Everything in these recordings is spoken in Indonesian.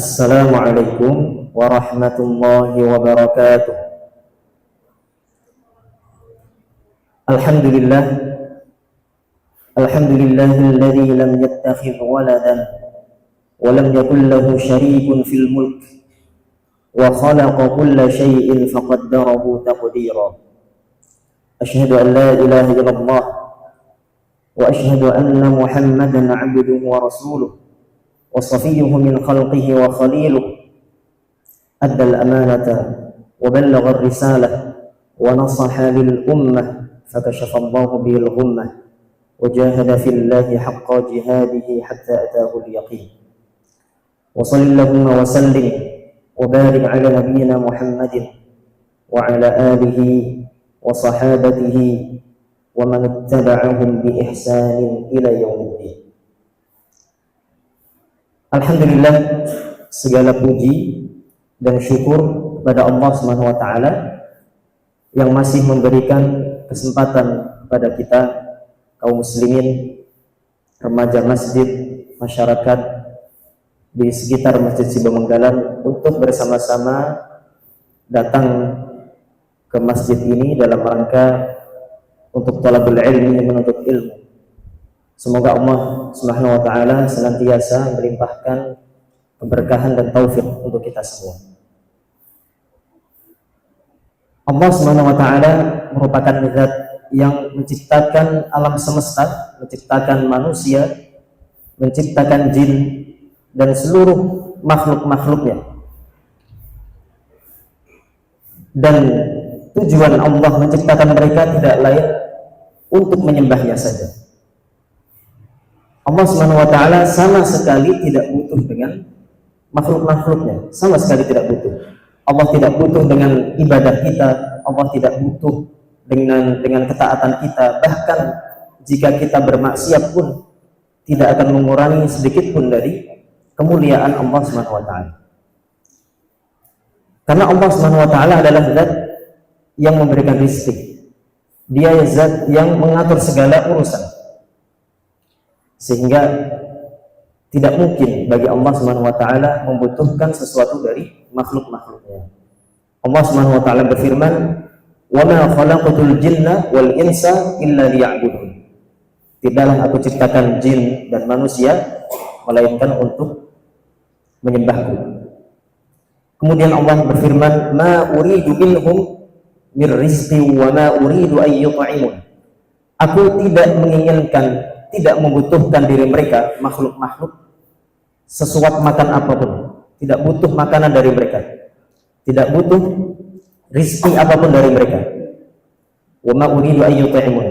Assalamualaikum warahmatullahi wabarakatuh. Alhamdulillah, alhamdulillahilladzi lam yattakhidh waladan wa lam yakul lahu syarikun fil mulk wa khalaqa kulla syai'in faqaddarahu taqdira. Asyhadu an la ilaha illallah wa asyhadu anna Muhammadan 'abduhu wa rasuluh wa safiyyuhu min khalqihi wa khaliluh. أدى الأمانة وبلغ الرسالة ونصح للأمة فكشف الله به الغمة وجاهد في الله حق جهاده حتى أتاه اليقين. وصل اللهم وسلم وبارك على نبينا محمد وعلى آله وصحابته ومن اتبعهم بإحسان إلى يوم الدين. Alhamdulillah, segala puji dan syukur kepada Allah Subhanahu wa taala yang masih memberikan kesempatan kepada kita kaum muslimin, remaja masjid, masyarakat di sekitar Masjid Sibamenggalan untuk bersama-sama datang ke masjid ini dalam rangka untuk talabul ilmi, menuntut ilmu. Semoga Allah Subhanahu wa taala senantiasa melimpahkan keberkahan dan taufik untuk kita semua. Allah Subhanahu wa taala merupakan zat yang menciptakan alam semesta, menciptakan manusia, menciptakan jin dan seluruh makhluk-makhluknya. Dan tujuan Allah menciptakan mereka tidak lain untuk menyembahnya saja. Allah Subhanahu wa taala sama sekali tidak butuh dengan makhluk-makhluknya, sama sekali tidak butuh. Allah tidak butuh dengan ibadah kita, Allah tidak butuh dengan ketaatan kita. Bahkan jika kita bermaksiat pun tidak akan mengurangi sedikit pun dari kemuliaan Allah Subhanahu wa taala. Karena Allah Subhanahu wa taala adalah zat yang memberikan rezeki. Dia zat yang mengatur segala urusan. Sehingga tidak mungkin bagi Allah Subhanahu wa taala membutuhkan sesuatu dari makhluk-makhluknya. Allah Subhanahu wa taala berfirman, "Wa ma khalaqatul jinna wal insa illa liya'budun." Tidaklah aku ciptakan jin dan manusia melainkan untuk menyembahku. Kemudian Allah berfirman, "Ma uridu minhum min rizqi wa ma uridu an yut'imun." Aku tidak menginginkan, tidak membutuhkan diri mereka, makhluk-makhluk, sesuap makan apapun. Tidak butuh makanan dari mereka, tidak butuh rizki apapun dari mereka. Wa ma uridu an yut'imun.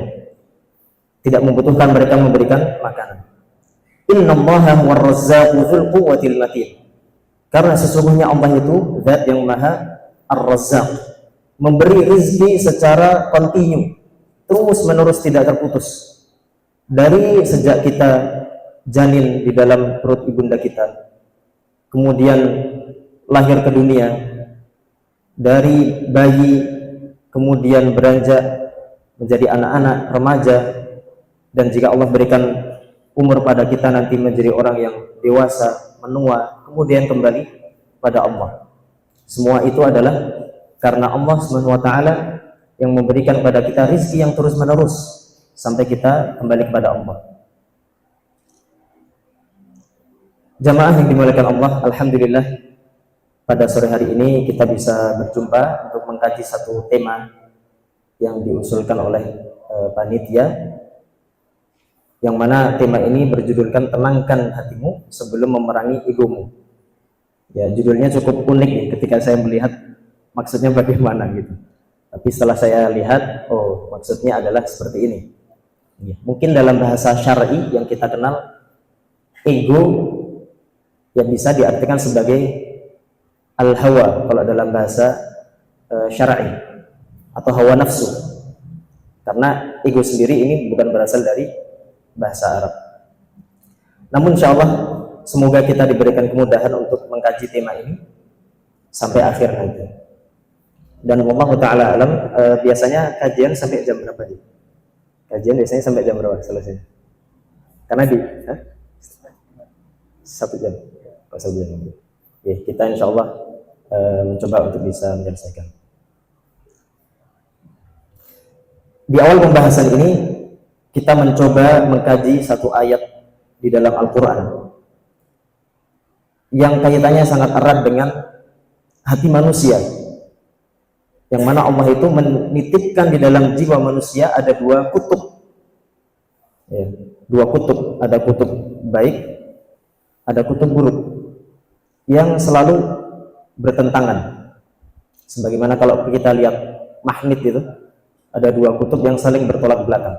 Tidak membutuhkan mereka memberikan makanan. Innallaha huwar razzaqu dzul quwwatil matin. Karena sesungguhnya Allah itu zat yang maha ar-razzaq, memberi rizki secara kontinu, terus menerus, tidak terputus. Dari sejak kita janin di dalam perut ibunda kita, kemudian lahir ke dunia, dari bayi kemudian beranjak menjadi anak-anak, remaja, dan jika Allah berikan umur pada kita nanti menjadi orang yang dewasa, menua, kemudian kembali pada Allah. Semua itu adalah karena Allah Subhanahu wa taala yang memberikan pada kita rizki yang terus menerus sampai kita kembali kepada Allah. Jamaah yang dimuliakan Allah, alhamdulillah pada sore hari ini kita bisa berjumpa untuk mengkaji satu tema yang diusulkan oleh panitia, yang mana tema ini berjudulkan "Tenangkan Hatimu Sebelum Memerangi Egomu". Ya, judulnya cukup unik nih ketika saya melihat maksudnya bagaimana gitu. Tapi setelah saya lihat, oh maksudnya adalah seperti ini. Ya, mungkin dalam bahasa syar'i yang kita kenal, ego yang bisa diartikan sebagai al-hawa kalau dalam bahasa syar'i, atau hawa nafsu. Karena ego sendiri ini bukan berasal dari bahasa Arab. Namun insya Allah semoga kita diberikan kemudahan untuk mengkaji tema ini sampai akhir nanti. Dan wallahu ta'ala alam, biasanya kajian sampai jam berapa? Kajian biasanya sampai jam berapa selesai? Karena di 1 jam. Oh, 1 jam. Ya, kita insya Allah mencoba untuk bisa menyelesaikan. Di awal pembahasan ini kita mencoba mengkaji satu ayat di dalam Al-Quran yang kaitannya sangat erat dengan hati manusia, yang mana Allah itu menitipkan di dalam jiwa manusia ada dua kutub, ya, dua kutub, ada kutub baik, ada kutub buruk yang selalu bertentangan. Sebagaimana kalau kita lihat magnet itu ada dua kutub yang saling bertolak belakang.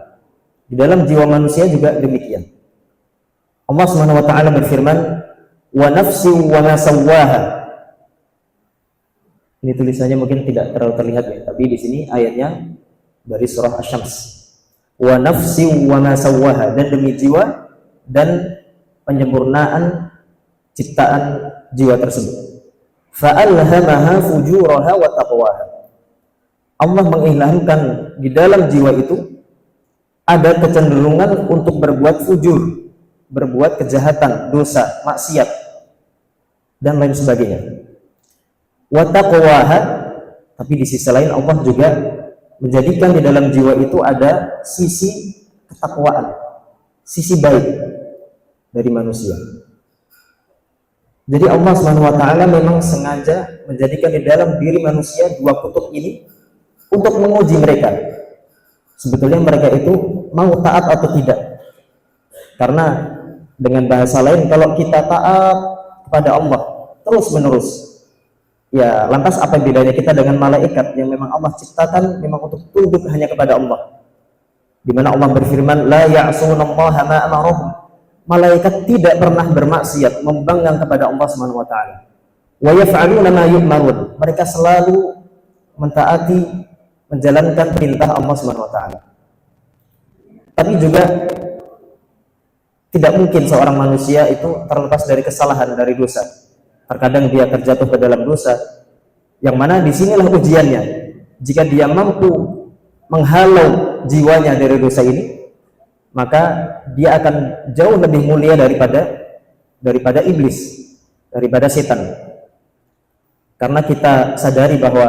Di dalam jiwa manusia juga demikian. Allah Subhanahu wa taala berfirman, "Wa nafsi wa ma sawwaha." Ini tulisannya mungkin tidak terlalu terlihat ya, tapi di sini ayatnya dari surah Asy-Syams. Wa nafsi wa ma sawwaha, dan demi jiwa dan penyempurnaan ciptaan jiwa tersebut. Fa'alhamaha fujuraha wa taqwaha. Allah mengilhamkan di dalam jiwa itu ada kecenderungan untuk berbuat fujur, berbuat kejahatan, dosa, maksiat, dan lain sebagainya. Wa taqwaha, tapi di sisi lain Allah juga menjadikan di dalam jiwa itu ada sisi ketakwaan, sisi baik dari manusia. Jadi Allah Subhanahu wa taala memang sengaja menjadikan di dalam diri manusia dua kutub ini untuk menguji mereka. Sebetulnya mereka itu mau taat atau tidak. Karena dengan bahasa lain, kalau kita taat kepada Allah terus menerus, ya lantas apa bedanya kita dengan malaikat yang memang Allah ciptakan memang untuk tunduk hanya kepada Allah. Di mana Allah berfirman, la ya'sunallaha ma amarahum. Malaikat tidak pernah bermaksiat, membanggang kepada Allah Subhanahu wa taala. Wa yaf'aluna ma yu'marun. Mereka selalu mentaati, menjalankan perintah Allah Subhanahu wa taala. Tapi juga tidak mungkin seorang manusia itu terlepas dari kesalahan, dari dosa. Terkadang dia terjatuh ke dalam dosa, yang mana disinilah ujiannya. Jika dia mampu menghalau jiwanya dari dosa ini, maka dia akan jauh lebih mulia daripada iblis, daripada setan. Karena kita sadari bahwa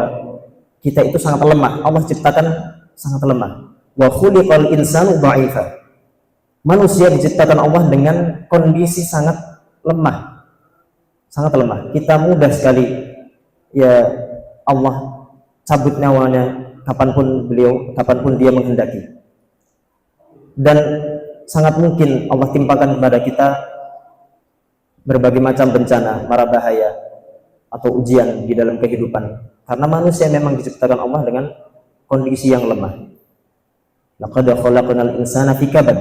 kita itu sangat lemah. Allah ciptakan sangat lemah. Wa khuliqal insanu dha'ifa. Manusia diciptakan Allah dengan kondisi sangat lemah. Sangat lemah. Kita mudah sekali ya Allah cabut nyawanya kapanpun dia menghendaki. Dan sangat mungkin Allah timpakan kepada kita berbagai macam bencana, mara bahaya atau ujian di dalam kehidupan. Karena manusia memang diciptakan Allah dengan kondisi yang lemah. Laqad khalaqnal insana fi kabad.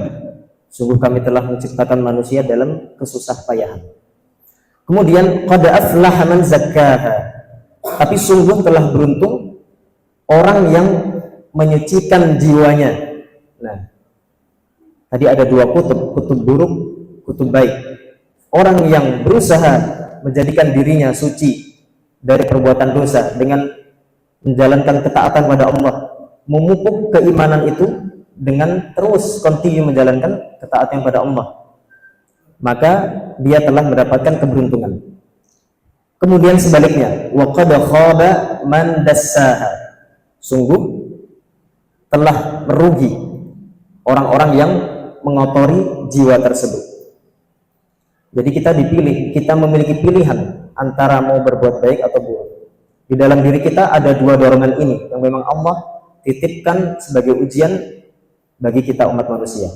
Sungguh kami telah menciptakan manusia dalam kesusah payahan. Kemudian qad aflaha man zakkaha. Tapi sungguh telah beruntung orang yang menyucikan jiwanya. Nah, tadi ada dua kutub, kutub buruk, kutub baik. Orang yang berusaha menjadikan dirinya suci dari perbuatan dosa dengan menjalankan ketaatan pada Allah, memupuk keimanan itu dengan terus continue menjalankan ketaatan pada Allah, maka dia telah mendapatkan keberuntungan. Kemudian sebaliknya, wa qad khaba man dassaha. Sungguh telah merugi orang-orang yang mengotori jiwa tersebut. Jadi kita memiliki pilihan antara mau berbuat baik atau buruk. Di dalam diri kita ada dua dorongan ini yang memang Allah titipkan sebagai ujian bagi kita umat manusia.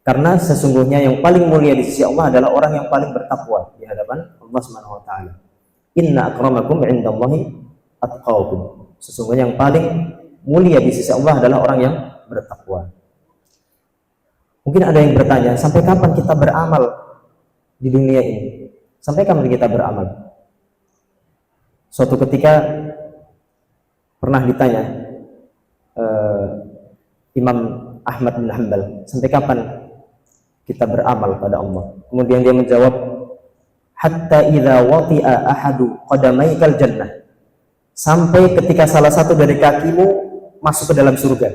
Karena sesungguhnya yang paling mulia di sisi Allah adalah orang yang paling bertakwa di hadapan Allah Subhanahu wa taala. Inna akramakum 'indallahi atqakum. Sesungguhnya yang paling mulia di sisi Allah adalah orang yang bertakwa. Mungkin ada yang bertanya, sampai kapan kita beramal di dunia ini? Sampai kapan kita beramal? Suatu ketika pernah ditanya Imam Ahmad bin Hanbal, sampai kapan kita beramal pada Allah? Kemudian dia menjawab, hatta idza wati'a ahadu qadamaikal jannah. Sampai ketika salah satu dari kakimu masuk ke dalam surga.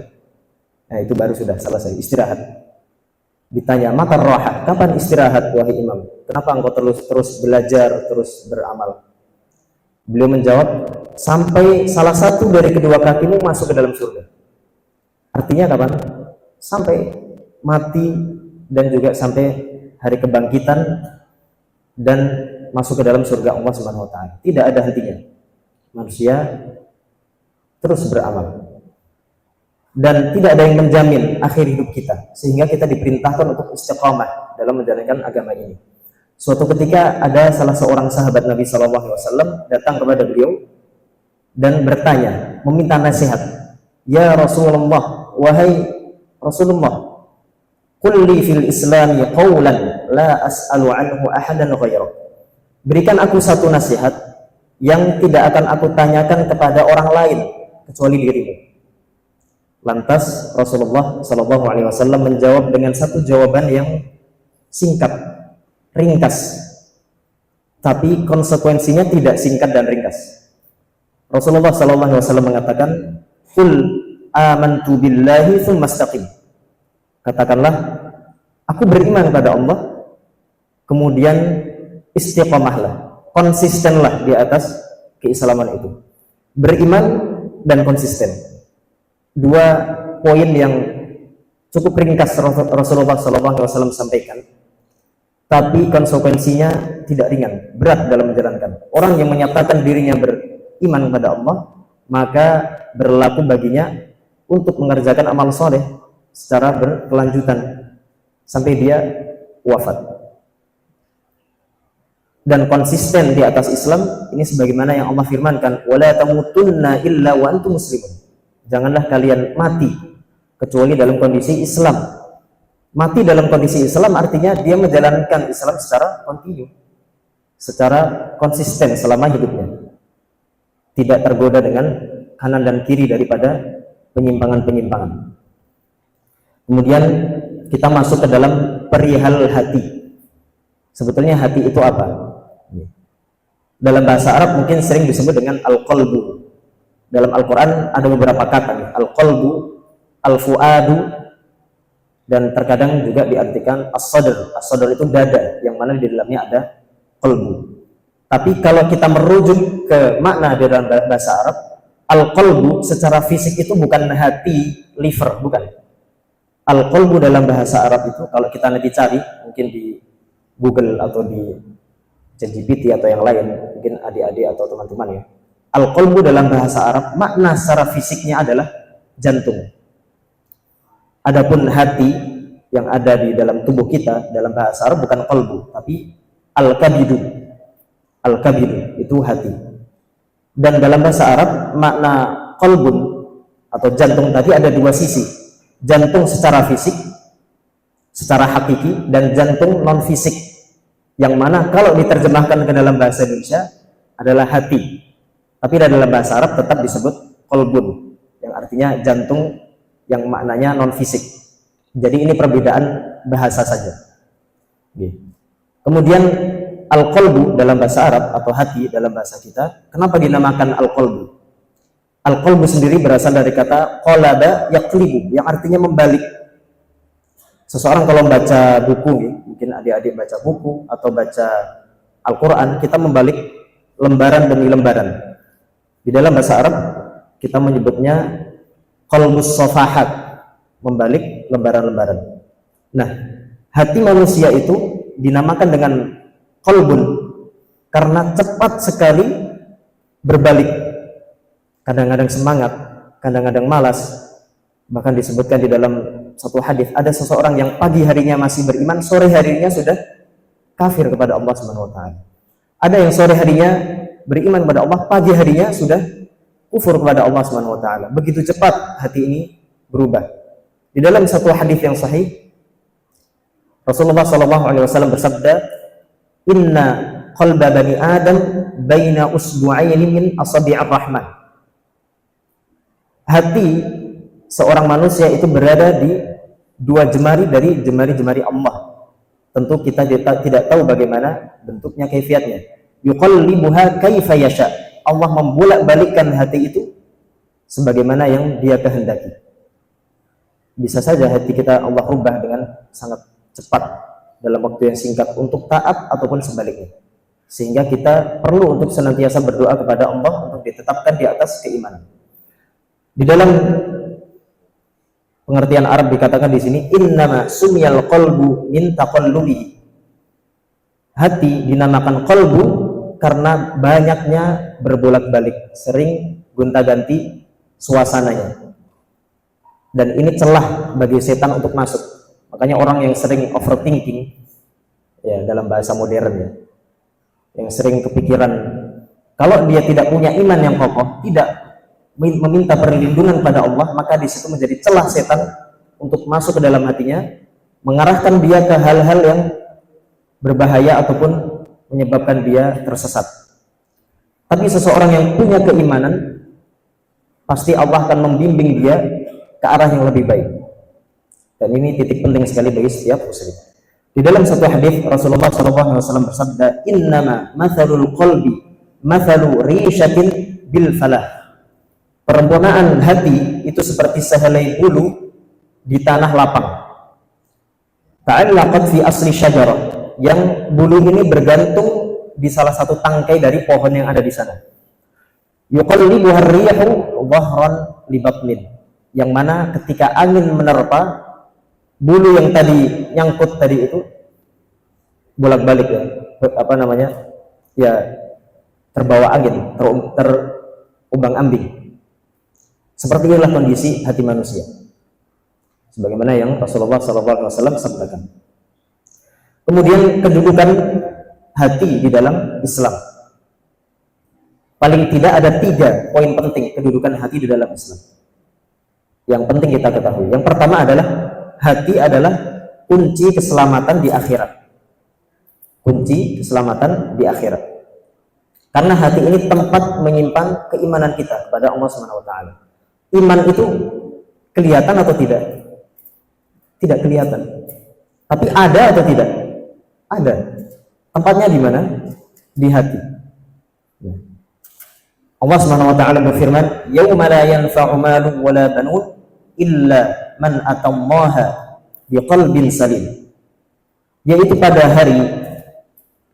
Nah, itu baru sudah selesai istirahat. Ditanya, mata roha, kapan istirahat wahai imam? Kenapa engkau terus belajar, terus beramal? Beliau menjawab, sampai salah satu dari kedua kakimu masuk ke dalam surga. Artinya kapan? Sampai mati dan juga sampai hari kebangkitan dan masuk ke dalam surga Allah Subhanahu wa taala. Tidak ada hentinya. Manusia terus beramal. Dan tidak ada yang menjamin akhir hidup kita, sehingga kita diperintahkan untuk istiqamah dalam menjalankan agama ini. Suatu ketika ada salah seorang sahabat Nabi SAW datang kepada beliau dan bertanya, meminta nasihat. Ya Rasulullah, wahai Rasulullah, qul li fil islami qawlan la as'alu anhu ahadan ghairak. Berikan aku satu nasihat yang tidak akan aku tanyakan kepada orang lain kecuali dirimu. Lantas Rasulullah SAW menjawab dengan satu jawaban yang singkat, ringkas, tapi konsekuensinya tidak singkat dan ringkas. Rasulullah SAW mengatakan, "Qul amantu billahi tsumma istaqim." Katakanlah, aku beriman kepada Allah, kemudian istiqamahlah, konsistenlah di atas keislaman itu. Beriman dan konsisten. Dua poin yang cukup ringkas Rasulullah SAW sampaikan, tapi konsekuensinya tidak ringan, berat dalam menjalankan. Orang yang menyatakan dirinya beriman kepada Allah, maka berlaku baginya untuk mengerjakan amal soleh secara berkelanjutan sampai dia wafat. Dan konsisten di atas Islam ini sebagaimana yang Allah firmankan, wala tamutunna illa wa antum muslimun. Janganlah kalian mati kecuali dalam kondisi Islam. Mati dalam kondisi Islam artinya dia menjalankan Islam secara kontinu, secara konsisten selama hidupnya, tidak tergoda dengan kanan dan kiri daripada penyimpangan-penyimpangan. Kemudian kita masuk ke dalam perihal hati. Sebetulnya hati itu apa? Dalam bahasa Arab mungkin sering disebut dengan al-qalbu. Dalam Al-Quran ada beberapa kata nih, al-qalbu, al-fuadu, dan terkadang juga diartikan as-sadr. As-sadr itu dada, yang mana di dalamnya ada qalbu. Tapi kalau kita merujuk ke makna di dalam bahasa Arab, al-qalbu secara fisik itu bukan hati, liver, bukan. Al-qalbu dalam bahasa Arab itu, kalau kita nanti cari, mungkin di Google atau di ChatGPT atau yang lain, mungkin adik-adik atau teman-teman ya, al-qalbu dalam bahasa Arab, makna secara fisiknya adalah jantung. Adapun hati yang ada di dalam tubuh kita dalam bahasa Arab bukan qalbu, tapi al-kabidu. Al-kabidu itu hati. Dan dalam bahasa Arab makna qalbun atau jantung tadi ada dua sisi. Jantung secara fisik, secara hakiki, dan jantung non fisik, yang mana kalau diterjemahkan ke dalam bahasa Indonesia adalah hati. Tapi dalam bahasa Arab tetap disebut qalbun, yang artinya jantung yang maknanya non fisik. Jadi ini perbedaan bahasa saja. Kemudian al-qalbu dalam bahasa Arab atau hati dalam bahasa kita, kenapa dinamakan al-qalbu? Al-qalbu sendiri berasal dari kata qalaba yaqlibu, yang artinya membalik. Seseorang kalau membaca buku, mungkin adik-adik baca buku atau baca Al-Quran, kita membalik lembaran demi lembaran. Di dalam bahasa Arab kita menyebutnya qalbus safahat, membalik lembaran-lembaran. Nah, hati manusia itu dinamakan dengan qalbun karena cepat sekali berbalik. Kadang-kadang semangat, kadang-kadang malas. Bahkan disebutkan di dalam satu hadis, ada seseorang yang pagi harinya masih beriman, sore harinya sudah kafir kepada Allah Subhanahu wa taala. Ada yang sore harinya beriman kepada Allah, pagi harinya sudah kufur kepada Allah Subhanahu wa taala. Begitu cepat hati ini berubah. Di dalam satu hadis yang sahih, Rasulullah SAW bersabda, "Inna qalba bani Adam baina usbu'aini min asabi'ir rahman." Hati seorang manusia itu berada di dua jemari dari jemari-jemari Allah. Tentu kita tidak tahu bagaimana bentuknya, kaifiatnya. Yuqallibuha kaifa yasha. Allah membolak-balikkan hati itu sebagaimana yang Dia kehendaki. Bisa saja hati kita Allah rubah dengan sangat cepat dalam waktu yang singkat untuk taat ataupun sebaliknya. Sehingga kita perlu untuk senantiasa berdoa kepada Allah untuk ditetapkan di atas keimanan. Di dalam pengertian Arab dikatakan di sini, innama sumiyal qalbu min taqallubi. Hati dinamakan qalbu karena banyaknya berbolak-balik, sering gonta-ganti suasananya. Dan ini celah bagi setan untuk masuk. Makanya orang yang sering overthinking, ya dalam bahasa modern ya, yang sering kepikiran, kalau dia tidak punya iman yang kokoh, tidak meminta perlindungan pada Allah, maka di situ menjadi celah setan untuk masuk ke dalam hatinya, mengarahkan dia ke hal-hal yang berbahaya ataupun menyebabkan dia tersesat. Tapi seseorang yang punya keimanan, pasti Allah akan membimbing dia ke arah yang lebih baik. Dan ini titik penting sekali bagi setiap muslim. Di dalam satu hadis Rasulullah SAW bersabda, innama mathalul qalbi mathalu rishatin bil falah. Perempurnaan hati itu seperti sehelai bulu di tanah lapang. Ta'allaqat fi asli syajarah, yang bulu ini bergantung di salah satu tangkai dari pohon yang ada di sana. Yuqallibuha ar-rihu dhahran li batnin, yang mana ketika angin menerpa, bulu yang tadi nyangkut tadi itu bolak-balik ya, ya terbawa angin, terombang-ambing. Seperti inilah kondisi hati manusia, sebagaimana yang Rasulullah SAW sabdakan. Kemudian kedudukan hati di dalam Islam, paling tidak ada 3 poin penting kedudukan hati di dalam Islam yang penting kita ketahui. Yang pertama adalah hati adalah kunci keselamatan di akhirat. Kunci keselamatan di akhirat. Karena hati ini tempat menyimpan keimanan kita kepada Allah Subhanahu wa taala. Iman itu kelihatan atau tidak? Tidak kelihatan. Tapi ada atau tidak? Ada. Tempatnya di mana? Di hati. Allah Subhanahu wa taala berfirman, "Yauma la yanfa'u malun wala banun illa man atallaha biqalbin salim." Yaitu pada hari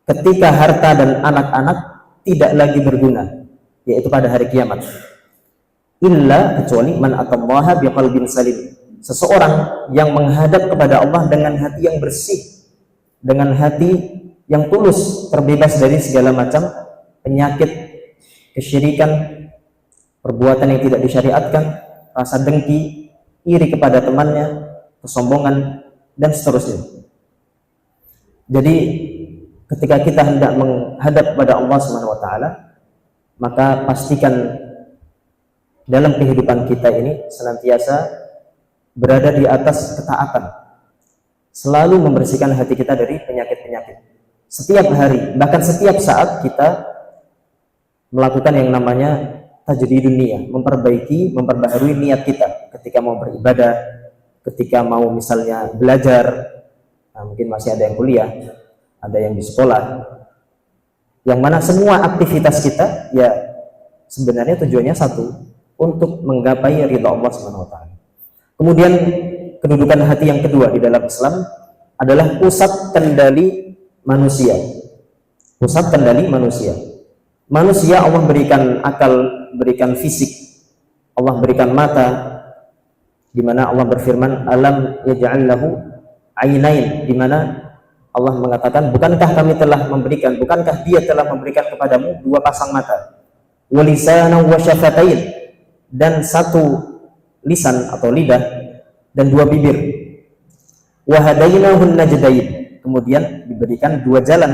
ketika harta dan anak-anak tidak lagi berguna, yaitu pada hari kiamat. Illa, kecuali man atallaha biqalbin salim, seseorang yang menghadap kepada Allah dengan hati yang bersih, dengan hati yang tulus, terbebas dari segala macam penyakit kesyirikan, perbuatan yang tidak disyariatkan, rasa dengki, iri kepada temannya, kesombongan, dan seterusnya. Jadi ketika kita hendak menghadap kepada Allah Subhanahu wa taala, maka pastikan dalam kehidupan kita ini senantiasa berada di atas ketaatan, selalu membersihkan hati kita dari penyakit-penyakit. Setiap hari, bahkan setiap saat kita melakukan yang namanya tajdidun niyah, memperbaharui niat kita ketika mau beribadah, ketika mau misalnya belajar, mungkin masih ada yang kuliah, ada yang di sekolah, yang mana semua aktivitas kita ya sebenarnya tujuannya satu, untuk menggapai ridha Allah Subhanahu wa taala. Kemudian kedudukan hati yang kedua di dalam Islam adalah pusat kendali manusia. Pusat kendali manusia. Manusia Allah berikan akal, berikan fisik, Allah berikan mata, di mana Allah berfirman, alam yaj'al lahu ainain, di mana Allah mengatakan, bukankah dia telah memberikan kepadamu 2 pasang mata, wa lisanan wa syafatain, dan 1 lisan atau lidah, dan 2 bibir, wa hadainahun najdain, kemudian diberikan 2 jalan,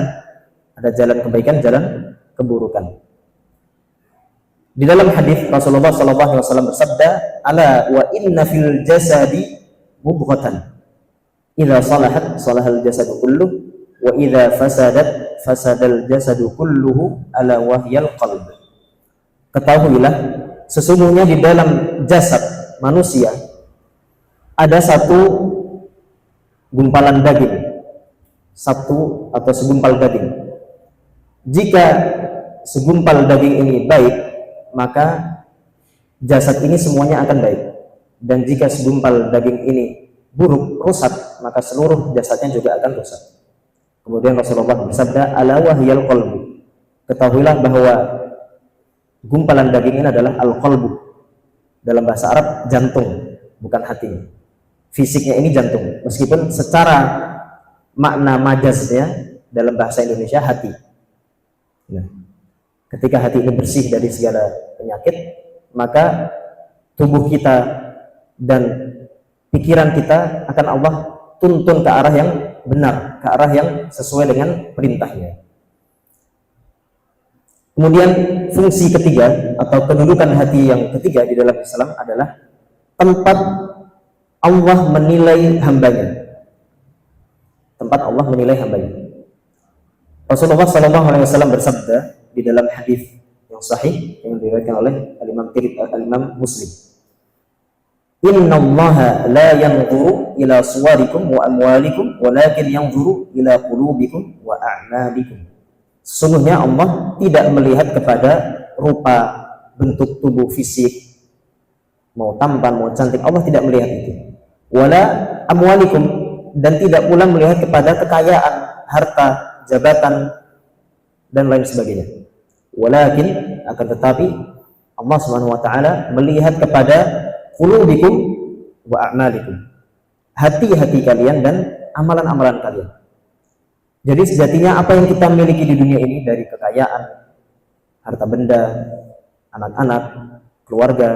ada jalan kebaikan, jalan keburukan. Di dalam hadis Rasulullah SAW bersabda, ala wa inna fil jasadi mudghatan, idza salahat salahal jasadu kulluh, wa idza fasadat fasadal jasadu kulluhu, ala wahyal qalb. Ketahuilah, sesungguhnya di dalam jasad manusia ada 1 gumpalan daging, 1 atau segumpal daging. Jika segumpal daging ini baik, maka jasad ini semuanya akan baik. Dan jika segumpal daging ini buruk, rusak, maka seluruh jasadnya juga akan rusak. Kemudian Rasulullah bersabda, ala wahyal qalbu, ketahuilah bahwa gumpalan daging ini adalah al-qalbu. Dalam bahasa Arab jantung, bukan hati. Fisiknya ini jantung, meskipun secara makna majaznya dalam bahasa Indonesia hati. Nah, ketika hati ini bersih dari segala penyakit, maka tubuh kita dan pikiran kita akan Allah tuntun ke arah yang benar, ke arah yang sesuai dengan perintahnya. Kemudian fungsi ketiga atau kedudukan hati yang ketiga di dalam Islam adalah tempat Allah menilai hambanya. Tempat Allah menilai hambanya. Rasulullah SAW bersabda di dalam hadis yang sahih yang diriwayatkan oleh Al-Imam Muslim. Innallaha la yanzuru ila suwarikum wa amwalikum walakin yanzuru ila qulubikum wa a'malikum. Sesungguhnya Allah tidak melihat kepada rupa, bentuk tubuh fisik, mau tampan, mau cantik. Allah tidak melihat itu. Wala amwalikum, dan tidak pula melihat kepada kekayaan, harta, jabatan, dan lain sebagainya. Walakin, akan tetapi Allah Subhanahu wa taala melihat kepada qulubikum wa a'malikum, hati-hati kalian dan amalan-amalan kalian. Jadi sejatinya apa yang kita miliki di dunia ini, dari kekayaan, harta benda, anak-anak, keluarga,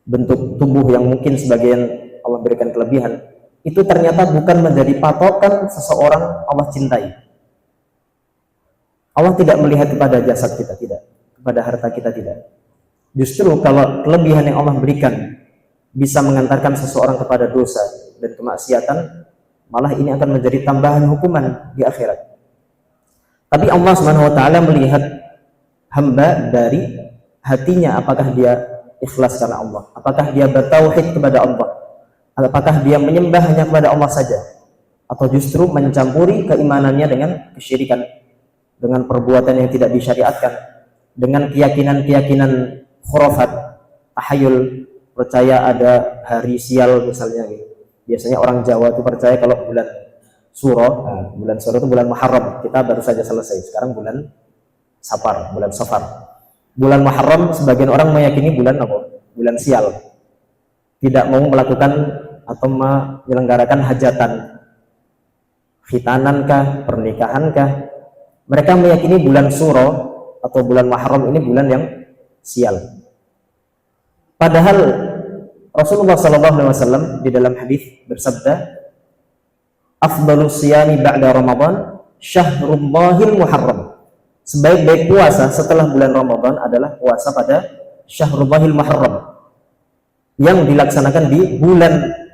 bentuk tubuh yang mungkin sebagian Allah berikan kelebihan, itu ternyata bukan menjadi patokan seseorang Allah cintai. Allah tidak melihat kepada jasad kita, tidak, kepada harta kita, tidak. Justru kalau kelebihan yang Allah berikan bisa mengantarkan seseorang kepada dosa dan kemaksiatan, malah ini akan menjadi tambahan hukuman di akhirat. Tapi Allah Subhanahu wa taala melihat hamba dari hatinya, apakah dia ikhlas karena Allah, apakah dia bertauhid kepada Allah, apakah dia menyembah hanya kepada Allah saja, atau justru mencampuri keimanannya dengan kesyirikan, dengan perbuatan yang tidak disyariatkan, dengan keyakinan-keyakinan khurafat, tahayul, percaya ada hari sial misalnya gitu. Biasanya orang Jawa itu percaya kalau bulan Suro, bulan Suro itu bulan Muharram, kita baru saja selesai. Sekarang bulan Safar, bulan Safar. Bulan Muharram sebagian orang meyakini bulan apa? Bulan sial. Tidak mau melakukan atau menyelenggarakan hajatan, khitanankah, pernikahankah. Mereka meyakini bulan Suro atau bulan Muharram ini bulan yang sial. Padahal Rasulullah SAW di dalam hadis bersabda, "Afdalus siyami ba'da Ramadan syahrullahil Muharram." Sebaik-baik puasa setelah bulan Ramadan adalah puasa pada Syahrullahil Muharram, yang dilaksanakan di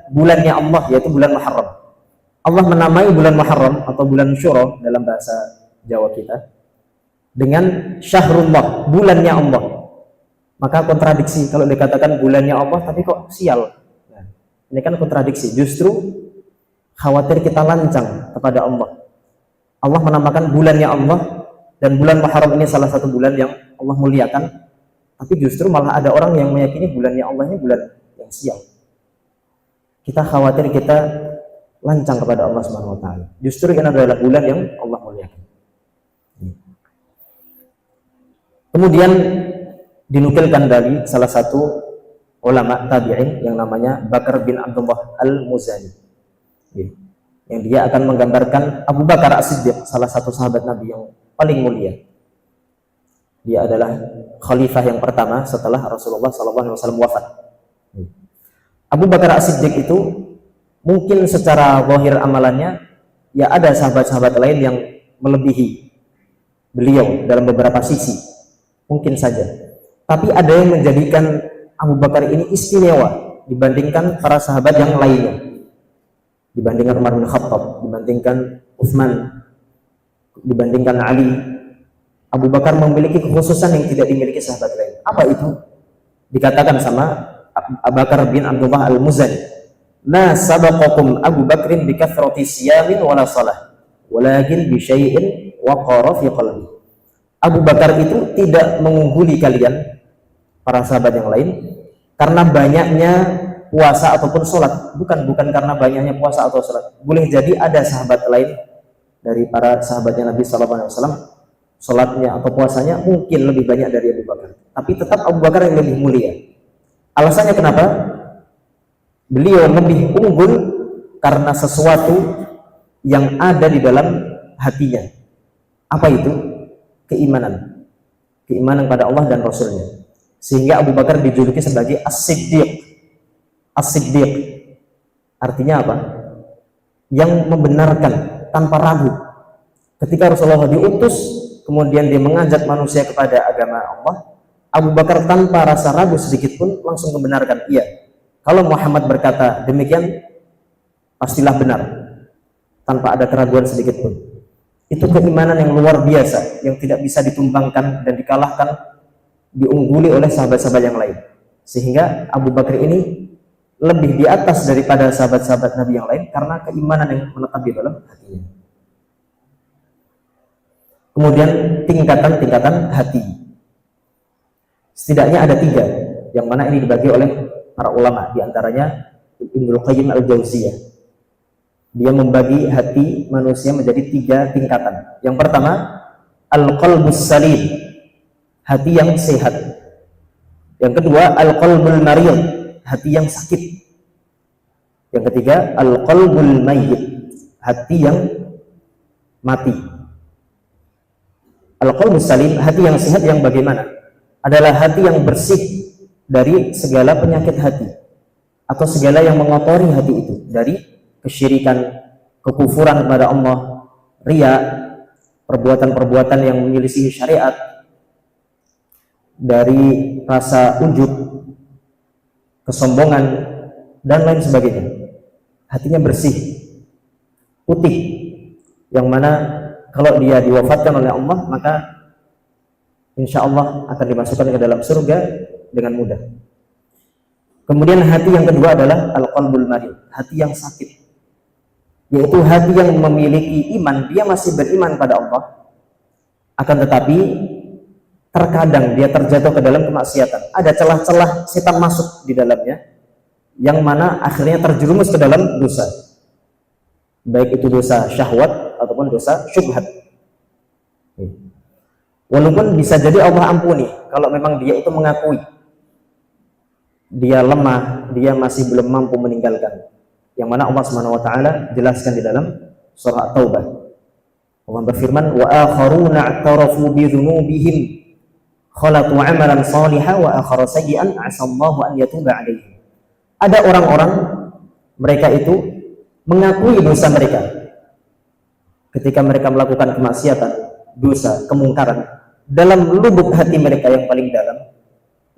bulannya Allah, yaitu bulan Muharram. Allah menamai bulan Muharram atau bulan Syuro dalam bahasa Jawa kita dengan Syahrullah, bulannya Allah. Maka kontradiksi kalau dikatakan bulannya Allah tapi kok sial. Nah, ini kan kontradiksi. Justru khawatir kita lancang kepada Allah. Allah menamakan bulannya Allah, dan bulan Muharram ini salah satu bulan yang Allah muliakan, tapi justru malah ada orang yang meyakini bulannya Allah ini bulan yang sial. Kita khawatir kita lancang kepada Allah Subhanahu wa taala. Justru ini adalah bulan yang Allah muliakan. Kemudian dinukilkan dari salah satu ulama tabi'in yang namanya Bakar bin Abdullah Al-Muzani, yang dia akan menggambarkan Abu Bakar As-Siddiq, salah satu sahabat Nabi yang paling mulia. Dia adalah khalifah yang pertama setelah Rasulullah SAW wafat. Abu Bakar As-Siddiq itu mungkin secara zahir amalannya ya ada sahabat-sahabat lain yang melebihi beliau dalam beberapa sisi, mungkin saja. Tapi ada yang menjadikan Abu Bakar ini istimewa dibandingkan para sahabat yang lainnya, dibandingkan Umar bin Khattab, dibandingkan Utsman, dibandingkan Ali. Abu Bakar memiliki kekhususan yang tidak dimiliki sahabat lain. Apa itu? Dikatakan sama Abu Bakar bin Abdullah Al-Muzani, "Ma sabaqakum Abu Bakrin bi kathrati siyamin wala salah, walakin bi syai'in waqara fi qalbi." Abu Bakar itu tidak mengungguli kalian para sahabat yang lain karena banyaknya puasa ataupun sholat, bukan karena banyaknya puasa atau sholat. Boleh jadi ada sahabat lain dari para sahabatnya Nabi Sallallahu Alaihi Wasallam, sholatnya atau puasanya mungkin lebih banyak dari Abu Bakar, tapi tetap Abu Bakar yang lebih mulia. Alasannya kenapa? Beliau lebih unggul karena sesuatu yang ada di dalam hatinya. Apa itu? Keimanan. Keimanan pada Allah dan Rasulnya. Sehingga Abu Bakar dijuluki sebagai As-Siddiq. As-Siddiq artinya apa? Yang membenarkan tanpa ragu. Ketika Rasulullah diutus, kemudian dia mengajak manusia kepada agama Allah, Abu Bakar tanpa rasa ragu sedikit pun langsung membenarkan, iya, kalau Muhammad berkata demikian, pastilah benar, tanpa ada keraguan sedikit pun. Itu keimanan yang luar biasa, yang tidak bisa ditumbangkan dan dikalahkan, diungguli oleh sahabat-sahabat yang lain. Sehingga Abu Bakar ini lebih di atas daripada sahabat-sahabat Nabi yang lain karena keimanan yang menetap di dalam hatinya. Kemudian tingkatan-tingkatan hati. Setidaknya ada 3, yang mana ini dibagi oleh para ulama, diantaranya Ibnu Qayyim al-Jauziyah. Dia membagi hati manusia menjadi 3 tingkatan. Yang pertama, al-qalbus salim, hati yang sehat. Yang kedua, al-qalbul marid, hati yang sakit. Yang ketiga, al-qalbul mayyit, hati yang mati. Al-qalbus salim, hati yang sehat yang bagaimana? Adalah hati yang bersih dari segala penyakit hati atau segala yang mengotori hati itu, dari kesyirikan, kekufuran kepada Allah, riya, perbuatan-perbuatan yang menyelisihi syariat, dari rasa ujub, kesombongan, dan lain sebagainya. Hatinya bersih, putih, yang mana kalau dia diwafatkan oleh Allah, maka insya Allah akan dimasukkan ke dalam surga dengan mudah. Kemudian hati yang kedua adalah al-qalbul marid, hati yang sakit, yaitu hati yang memiliki iman, dia masih beriman pada Allah, akan tetapi terkadang dia terjatuh ke dalam kemaksiatan. Ada celah-celah setan masuk di dalamnya, yang mana akhirnya terjerumus ke dalam dosa, baik itu dosa syahwat ataupun dosa syubhat. Walaupun bisa jadi Allah ampuni kalau memang dia itu mengakui dia lemah, dia masih belum mampu meninggalkan. Yang mana Allah Subhanahu wa taala jelaskan di dalam surah At-Taubah. Allah berfirman, "Wa akharuna i'tarafu bi dzunubihim khalatu 'amalan shalihan wa akhara sayyi'an 'asallahu an yatuba 'alaihim." Ada orang-orang, mereka itu mengakui dosa mereka. Ketika mereka melakukan kemaksiatan, dosa, kemungkaran, dalam lubuk hati mereka yang paling dalam,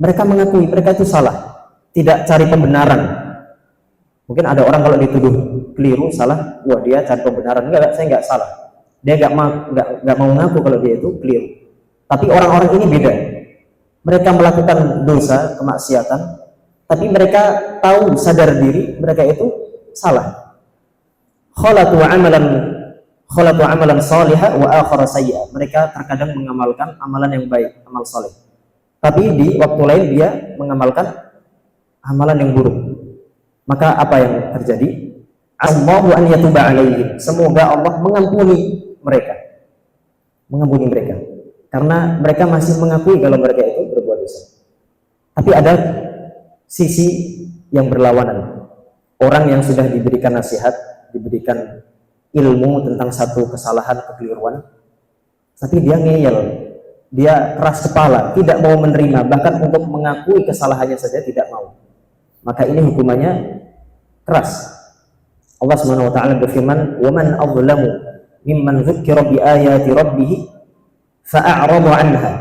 mereka mengakui mereka itu salah, tidak cari pembenaran. Mungkin ada orang kalau dituduh keliru, salah, wah dia cari pembenaran. Enggak, saya enggak salah. Dia enggak mau mengaku kalau dia itu keliru. Tapi orang-orang ini beda. Mereka melakukan dosa, kemaksiatan, tapi mereka tahu, sadar diri mereka itu salah. Khalatu amalan salihah wa akhara sayyi'ah. Mereka terkadang mengamalkan amalan yang baik, amal saleh. Tapi di waktu lain dia mengamalkan amalan yang buruk. Maka apa yang terjadi? Allahu an yatuba 'alaihim. Semoga Allah mengampuni mereka. Mengampuni mereka. Karena mereka masih mengakui kalau mereka itu berbuat dosa. Tapi ada sisi yang berlawanan. Orang yang sudah diberikan nasihat, diberikan ilmu tentang satu kesalahan, kekeliruan, tapi dia ngeyel, dia keras kepala, tidak mau menerima, bahkan untuk mengakui kesalahannya saja tidak mau. Maka ini hukumannya keras. Allah Subhanahu wa taala berfirman, "Wa man adlamu mimman dzukkira bi ayati rabbih fa'arada 'anha."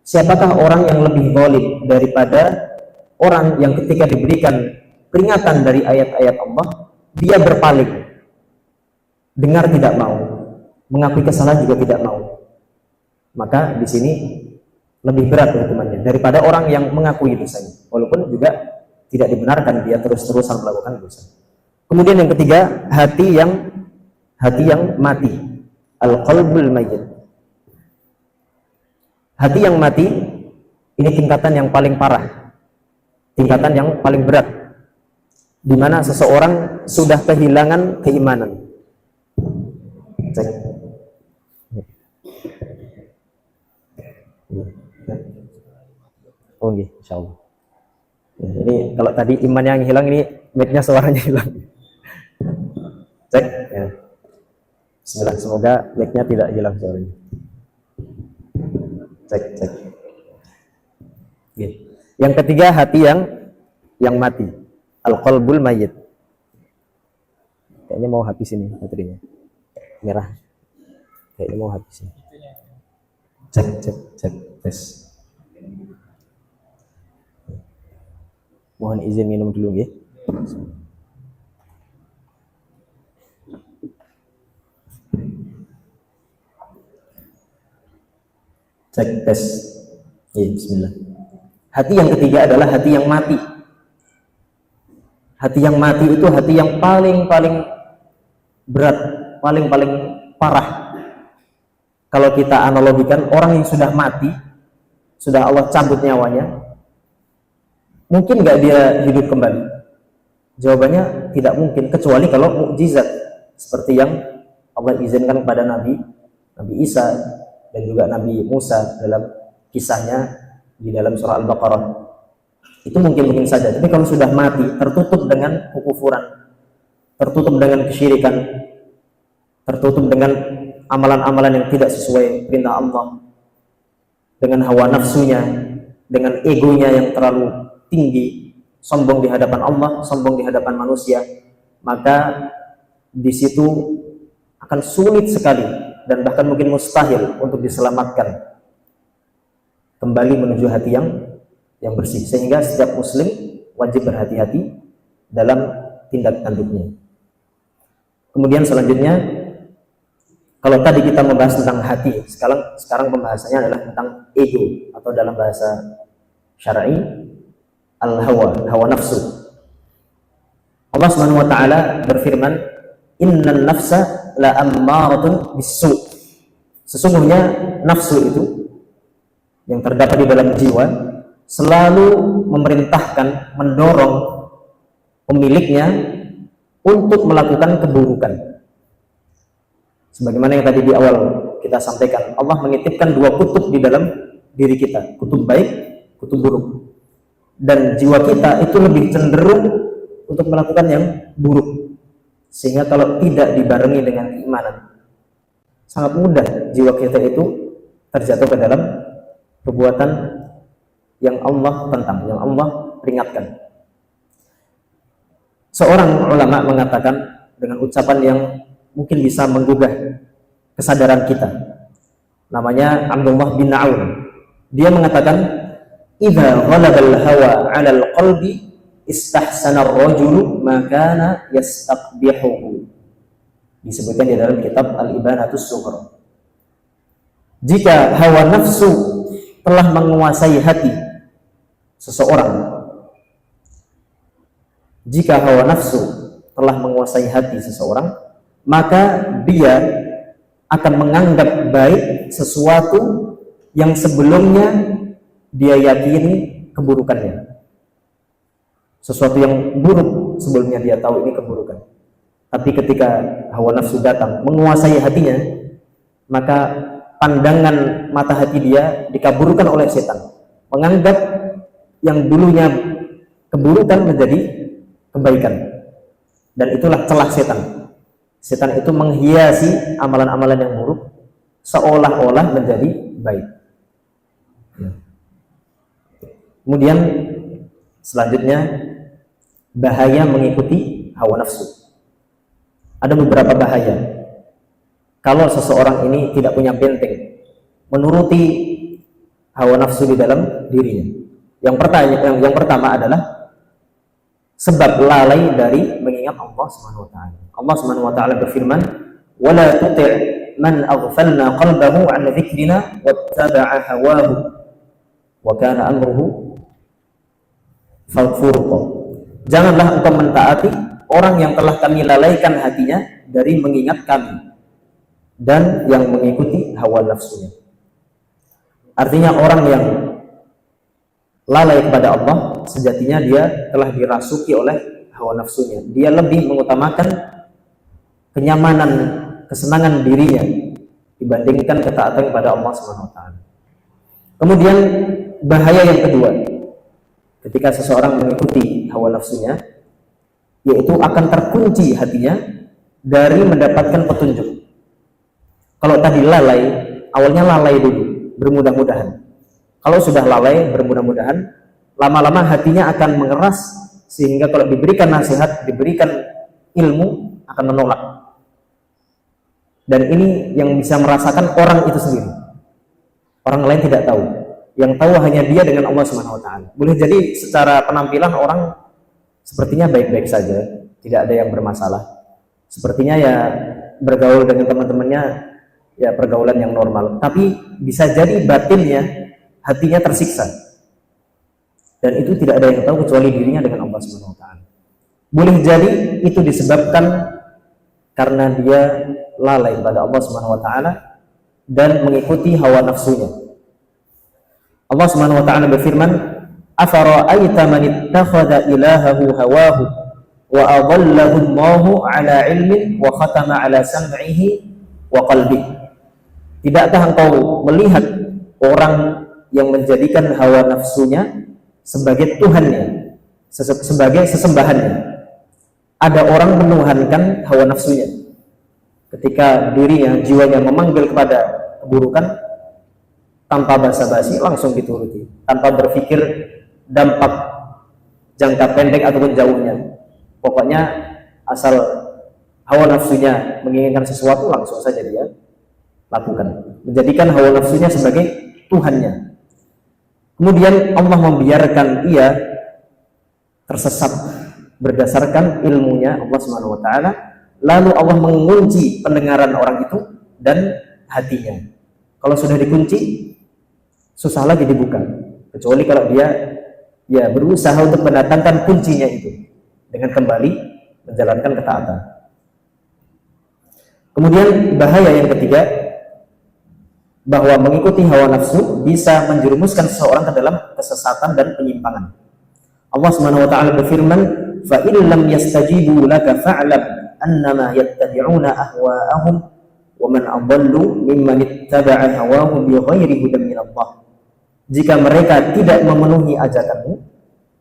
Siapakah orang yang lebih zalim daripada orang yang ketika diberikan peringatan dari ayat-ayat Allah, dia berpaling, dengar tidak mau, mengakui kesalahan juga tidak mau. Maka di sini lebih berat hukumannya daripada orang yang mengakui dosanya, walaupun juga tidak dibenarkan dia terus-terusan melakukan dosa. Kemudian yang ketiga, hati yang mati, al-qalbul mayyit. Hati yang mati ini tingkatan yang paling parah, tingkatan yang paling berat, di mana seseorang sudah kehilangan keimanan. Cek. Oh nggih, insyaallah. Ya, ini kalau tadi iman yang hilang, ini mic-nya suaranya hilang. Cek ya. Bismillah, semoga mic-nya tidak hilang suaranya. Cek. Ya. Yang ketiga, hati yang mati. Al-qalbul mayyit. Kayaknya mau habis ini baterainya. Merah. Kayaknya mau habis ini. Cek, tes. Mohon izin minum dulu ya. Cek, tes. Ya, bismillah. Hati yang ketiga adalah hati yang mati. Hati yang mati itu hati yang paling berat, paling parah. Kalau kita analogikan, orang yang sudah mati, sudah Allah cabut nyawanya, mungkin nggak dia hidup kembali? Jawabannya tidak mungkin, kecuali kalau mukjizat seperti yang Allah izinkan kepada Nabi Isa dan juga Nabi Musa dalam kisahnya di dalam surah Al-Baqarah. Itu mungkin saja. Tapi kalau sudah mati, tertutup dengan kekufuran, tertutup dengan kesyirikan, tertutup dengan amalan-amalan yang tidak sesuai perintah Allah, dengan hawa nafsunya, dengan egonya yang terlalu tinggi, sombong di hadapan Allah, sombong di hadapan manusia, maka di situ akan sulit sekali dan bahkan mungkin mustahil untuk diselamatkan kembali menuju hati yang bersih. Sehingga setiap muslim wajib berhati-hati dalam tindak tanduknya. Kemudian selanjutnya, kalau tadi kita membahas tentang hati, sekarang pembahasannya adalah tentang ego, atau dalam bahasa syar'i hawa nafsu. Allah Subhanahu wa taala berfirman, "Innan nafsa la ammaratun bisu." Sesungguhnya nafsu itu yang terdapat di dalam jiwa selalu memerintahkan, mendorong pemiliknya untuk melakukan keburukan. Sebagaimana yang tadi di awal kita sampaikan, Allah menitipkan dua kutub di dalam diri kita, kutub baik, kutub buruk. Dan jiwa kita itu lebih cenderung untuk melakukan yang buruk. Sehingga kalau tidak dibarengi dengan keimanan, sangat mudah jiwa kita itu terjatuh ke dalam perbuatan yang Allah tentang, yang Allah peringatkan. Seorang ulama mengatakan dengan ucapan yang mungkin bisa menggugah kesadaran kita. Namanya Abdullah bin Aun. Dia mengatakan, "Idza ghalabal hawa 'alal qalbi istahsana ar-rajulu ma kana yastaqbihuhu." Disebutkan di dalam kitab Al-Ibanatus Sughra. Jika hawa nafsu telah menguasai hati seseorang, jika hawa nafsu telah menguasai hati seseorang, maka dia akan menganggap baik sesuatu yang sebelumnya dia yakini keburukannya. Sesuatu yang buruk sebelumnya dia tahu ini keburukan. Tapi ketika hawa nafsu datang menguasai hatinya, maka pandangan mata hati dia dikaburkan oleh setan, menganggap yang dulunya keburukan menjadi kebaikan. Dan itulah celah setan. Setan itu menghiasi amalan-amalan yang buruk seolah-olah menjadi baik. Kemudian selanjutnya, bahaya mengikuti hawa nafsu. Ada beberapa bahaya kalau seseorang ini tidak punya benteng menuruti hawa nafsu di dalam dirinya. Yang pertama adalah sebab lalai dari mengingat Allah Subhanahu wa taala. Allah Subhanahu wa taala berfirman, "Wa la tuti' man aghfalna qalbahu 'an dzikrina wattaba'a hawahu wa kana amruhu furqa." Janganlah engkau mentaati orang yang telah kami lalaikan hatinya dari mengingat kami dan yang mengikuti hawa nafsunya. Artinya orang yang lalai kepada Allah, sejatinya dia telah dirasuki oleh hawa nafsunya. Dia lebih mengutamakan kenyamanan, kesenangan dirinya dibandingkan ketaatan kepada Allah Subhanahu wa taala. Kemudian bahaya yang kedua, ketika seseorang mengikuti hawa nafsunya, yaitu akan terkunci hatinya dari mendapatkan petunjuk. Kalau tadi lalai, awalnya lalai dulu, bermudah-mudahan. Kalau sudah lalai, bermudah-mudahan, lama-lama hatinya akan mengeras, sehingga kalau diberikan nasihat, diberikan ilmu, akan menolak. Dan ini yang bisa merasakan orang itu sendiri. Orang lain tidak tahu. Yang tahu hanya dia dengan Allah Subhanahu wa taala. Boleh jadi secara penampilan orang sepertinya baik-baik saja, tidak ada yang bermasalah. Sepertinya ya bergaul dengan teman-temannya ya pergaulan yang normal, tapi bisa jadi batinnya, hatinya tersiksa. Dan itu tidak ada yang tahu kecuali dirinya dengan Allah Subhanahu wa taala. Boleh jadi itu disebabkan karena dia lalai kepada Allah Subhanahu wa taala dan mengikuti hawa nafsunya. Allah Subhanahu wa taala berfirman, "Afara'aita man ittakhadha ilahahu hawahu wa adallahu Allahu 'ala 'ilmin wa khatama 'ala sam'ihi wa qalbihi." Tidakkah engkau melihat orang yang menjadikan hawa nafsunya sebagai tuhannya, sebagai sesembahannya? Ada orang menuhankan hawa nafsunya. Ketika dirinya, jiwanya memanggil kepada keburukan, tanpa basa-basi langsung dituruti, tanpa berpikir dampak jangka pendek ataupun jauhnya. Pokoknya asal hawa nafsunya menginginkan sesuatu, langsung saja dia lakukan, menjadikan hawa nafsunya sebagai tuhannya. Kemudian Allah membiarkan ia tersesat berdasarkan ilmunya Allah Subhanahu wa taala, lalu Allah mengunci pendengaran orang itu dan hatinya. Kalau sudah dikunci, susah lagi dibuka, kecuali kalau dia ya berusaha untuk mendatangkan kuncinya itu dengan kembali menjalankan ketaatan. Kemudian bahaya yang ketiga, bahwa mengikuti hawa nafsu bisa menjerumuskan seseorang ke dalam kesesatan dan penyimpangan. Allah Subhanahu wa taala berfirman, "Fa in lam yastajibu laka fa'lam annama yattabi'una ahwa'ahum wa man adallu mimman ittaba'a hawahu bighairi hudan min Allah." Jika mereka tidak memenuhi ajakanmu,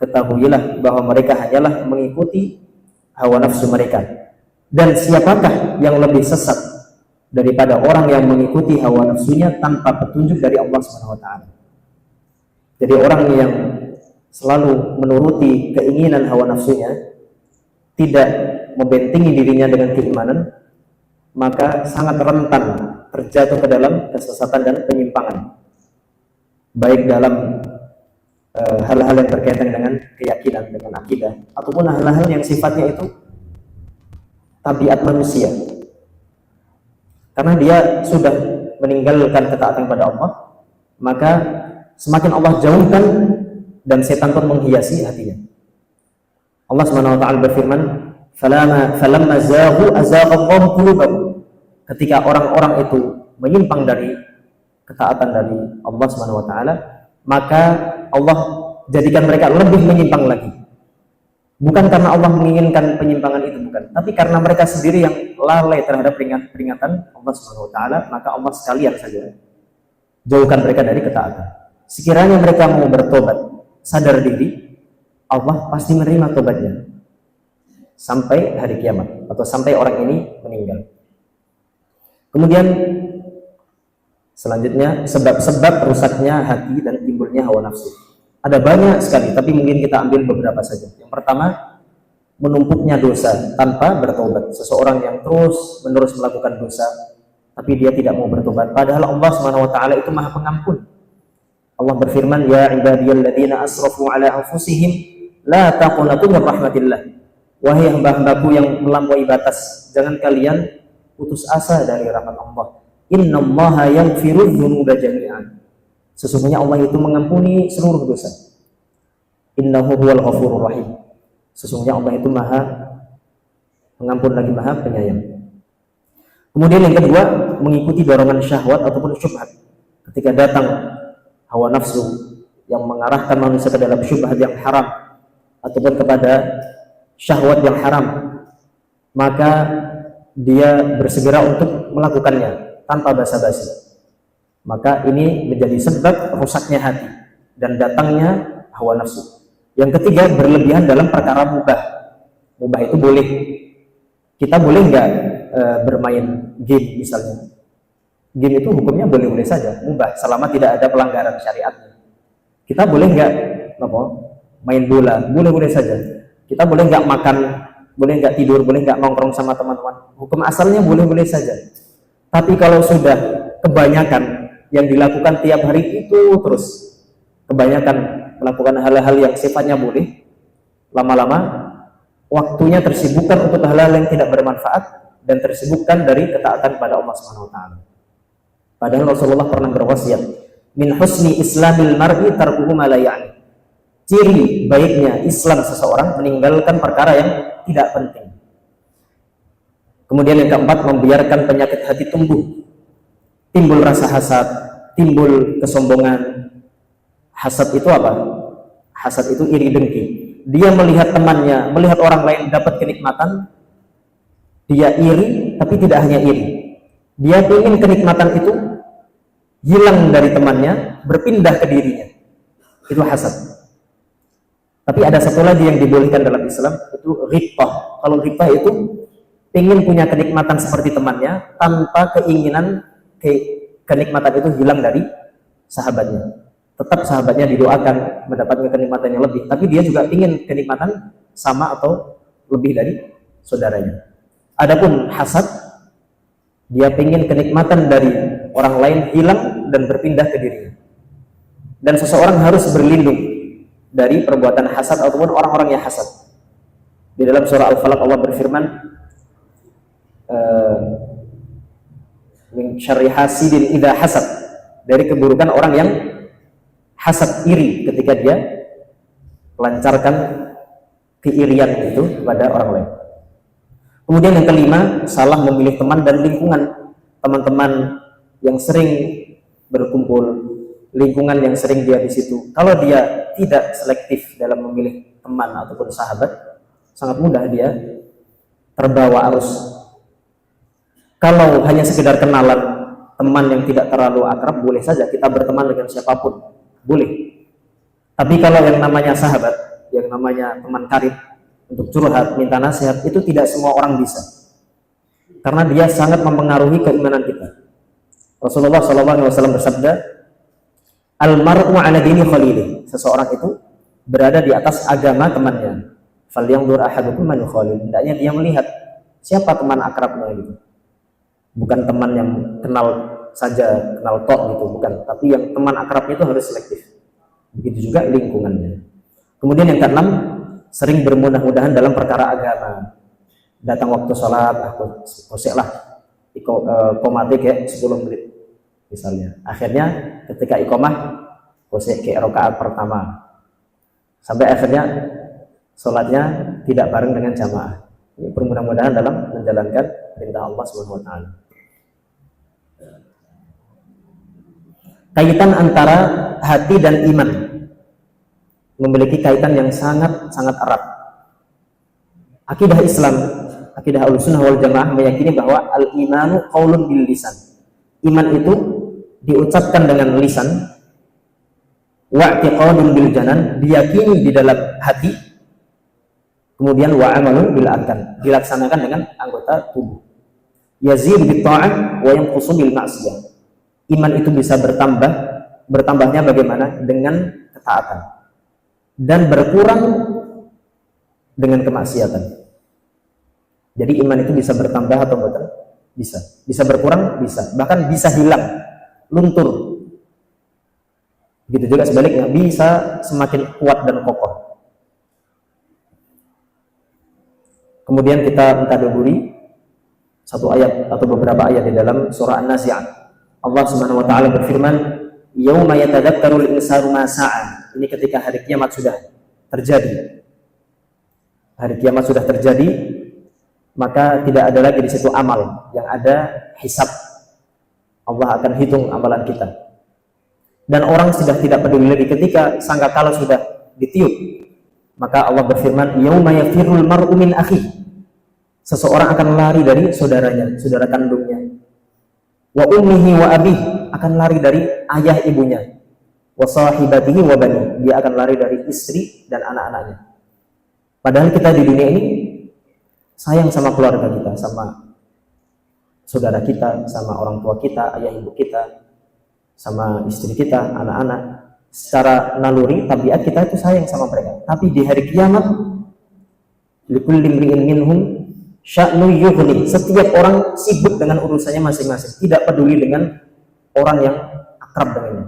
ketahuilah bahwa mereka hanyalah mengikuti hawa nafsu mereka. Dan siapakah yang lebih sesat daripada orang yang mengikuti hawa nafsunya tanpa petunjuk dari Allah Subhanahu wa taala. Jadi orang yang selalu menuruti keinginan hawa nafsunya, tidak membentengi dirinya dengan keimanan, maka sangat rentan terjatuh ke dalam kesesatan dan penyimpangan, baik dalam hal-hal yang berkaitan dengan keyakinan, dengan akidah, ataupun hal-hal yang sifatnya itu tabiat manusia. Karena dia sudah meninggalkan ketaatan kepada Allah, maka semakin Allah jauhkan dan setan pun menghiasi hatinya. Allah Subhanahu wa taala berfirman, "Falamma zaghu azagha Allahu qulubahum." Ketika orang-orang itu menyimpang dari ketaatan dari Allah Subhanahu wa taala, maka Allah jadikan mereka lebih menyimpang lagi. Bukan karena Allah menginginkan penyimpangan itu, bukan, tapi karena mereka sendiri yang lalai terhadap peringatan Allah Subhanahu wa taala, maka Allah sekalian saja jauhkan mereka dari ketaatan. Sekiranya mereka mau bertobat, sadar diri, Allah pasti menerima tobatnya sampai hari kiamat atau sampai orang ini meninggal. Kemudian selanjutnya sebab-sebab rusaknya hati dan timbulnya hawa nafsu. Ada banyak sekali, tapi mungkin kita ambil beberapa saja. Yang pertama, menumpuknya dosa tanpa bertobat. Seseorang yang terus-menerus melakukan dosa, tapi dia tidak mau bertobat. Padahal Allah Subhanahu wa taala itu Maha Pengampun. Allah berfirman, "Ya ibadiyalladzina asrafu ala anfusihim la taqnatu min rahmatillah." Wahai hamba-hambaku yang melampaui batas, jangan kalian putus asa dari rahmat Allah. Innallaha yaghfiru dzunuba jami'an. Sesungguhnya Allah itu mengampuni seluruh dosa. Innahu huwal ghafurur rahim. Sesungguhnya Allah itu Maha Pengampun lagi Maha Penyayang. Kemudian yang kedua, mengikuti dorongan syahwat ataupun syubhat. Ketika datang hawa nafsu yang mengarahkan manusia ke dalam syubhat yang haram ataupun kepada syahwat yang haram, maka dia bersegera untuk melakukannya tanpa basa-basi. maka ini menjadi sebab rusaknya hati dan datangnya hawa nafsu. Yang ketiga, berlebihan dalam perkara mubah. Mubah itu boleh. Kita boleh nggak bermain game misalnya? Game itu hukumnya boleh-boleh saja, mubah, selama tidak ada pelanggaran syariatnya. Kita boleh nggak main bola? Boleh-boleh saja. Kita boleh nggak makan, boleh nggak tidur, boleh nggak nongkrong sama teman-teman. Hukum asalnya boleh-boleh saja. Tapi kalau sudah kebanyakan yang dilakukan tiap hari itu terus, kebanyakan melakukan hal-hal yang sifatnya boleh, lama-lama waktunya tersibukkan untuk hal-hal yang tidak bermanfaat dan tersibukkan dari ketaatan pada Allah Subhanahu wa taala. Padahal Rasulullah pernah berwasiat, min husni islamil mar'i tarkuhu ma la ya'ni. Ciri baiknya Islam seseorang meninggalkan perkara yang tidak penting. Kemudian yang keempat, membiarkan penyakit hati tumbuh. Timbul rasa hasad, timbul kesombongan. Hasad itu apa? Hasad itu iri dengki. Dia melihat temannya, melihat orang lain dapat kenikmatan, dia iri, tapi tidak hanya iri. Dia ingin kenikmatan itu hilang dari temannya, berpindah ke dirinya. Itu hasad. Tapi ada satu lagi yang dibolehkan dalam Islam, itu ghibtah. Kalau ghibtah itu ingin punya kenikmatan seperti temannya, tanpa keinginan kenikmatan itu hilang dari sahabatnya. Tetap sahabatnya didoakan mendapatkan kenikmatan yang lebih, tapi dia juga ingin kenikmatan sama atau lebih dari saudaranya. Adapun hasad, dia ingin kenikmatan dari orang lain hilang dan berpindah ke dirinya. Dan seseorang harus berlindung dari perbuatan hasad ataupun orang-orang yang hasad. Di dalam surah Al-Falaq Allah berfirman, min syarri hasidin idza hasad, dari keburukan orang yang hasad, iri, ketika dia melancarkan keirian itu pada orang lain. Kemudian yang kelima, salah memilih teman dan lingkungan. Teman-teman yang sering berkumpul, lingkungan yang sering dia di situ. Kalau dia tidak selektif dalam memilih teman ataupun sahabat, sangat mudah dia terbawa arus. Kalau hanya sekedar kenalan, teman yang tidak terlalu akrab, boleh saja kita berteman dengan siapapun, boleh. Tapi kalau yang namanya sahabat, yang namanya teman karib, untuk curhat, minta nasihat, itu tidak semua orang bisa, karena dia sangat mempengaruhi keimanan kita. Rasulullah SAW bersabda, al-mar'u ala dini khalilih, seseorang itu berada di atas agama temannya. Falyanzur ahadukum man yukhalil, hendaknya dia melihat siapa teman akrabnya gitu. Bukan teman yang kenal saja, kenal tok gitu, bukan. Tapi yang teman akrabnya itu harus selektif. Begitu juga lingkungannya. Kemudian yang keenam, sering bermudah-mudahan dalam perkara agama. Datang waktu sholat, aku koseklah ikomah kayak 10 menit misalnya. Akhirnya ketika ikomah kosek kayak rakaat pertama, sampai akhirnya sholatnya tidak bareng dengan jamaah. Ini bermudah-mudahan dalam menjalankan perintah Allah Subhanahu wa taala. Kaitan antara hati dan iman memiliki kaitan yang sangat erat. Akidah Islam, akidah Ahlussunnah wal Jamaah meyakini bahwa al-imanu qaulun bil lisan. Iman itu diucapkan dengan lisan, wa i'tiqadun bil janan, diyakini di dalam hati, kemudian wa amalun bil arkan, dilaksanakan dengan anggota tubuh. Yazid bit ta'ah wa yanqusu bil ma'siyah. Iman itu bisa bertambahnya bagaimana? Dengan ketaatan, dan berkurang dengan kemaksiatan. Jadi iman itu bisa bertambah atau betul? Bisa berkurang, bisa, bahkan bisa hilang, luntur. Begitu juga sebaliknya, bisa semakin kuat dan kokoh. Kemudian kita mentadabburi satu ayat atau beberapa ayat di dalam surah An-Nazi'at. Allah Subhanahu wa taala berfirman, yauma yatadzakkarul insanu ma sa'a. Ini ketika hari kiamat sudah terjadi. Hari kiamat sudah terjadi, maka tidak ada lagi di situ amal, yang ada hisab. Allah akan hitung amalan kita. Dan orang sudah tidak peduli lagi ketika sangkakala sudah ditiup. Maka Allah berfirman, yauma yafirrul mar'u min akhihi. Seseorang akan lari dari saudaranya, saudara kandungnya. Wa ummihi wa abihi, akan lari dari ayah ibunya. Wa sahibatihi wa bani, dia akan lari dari istri dan anak-anaknya. Padahal kita di dunia ini sayang sama keluarga kita, sama saudara kita, sama orang tua kita, ayah ibu kita, sama istri kita, anak-anak. Secara naluri, tabiat kita itu sayang sama mereka. Tapi di hari kiamat, likulli imri'in minhum sya'nu yughni. Setiap orang sibuk dengan urusannya masing-masing, tidak peduli dengan orang yang akrab dengannya.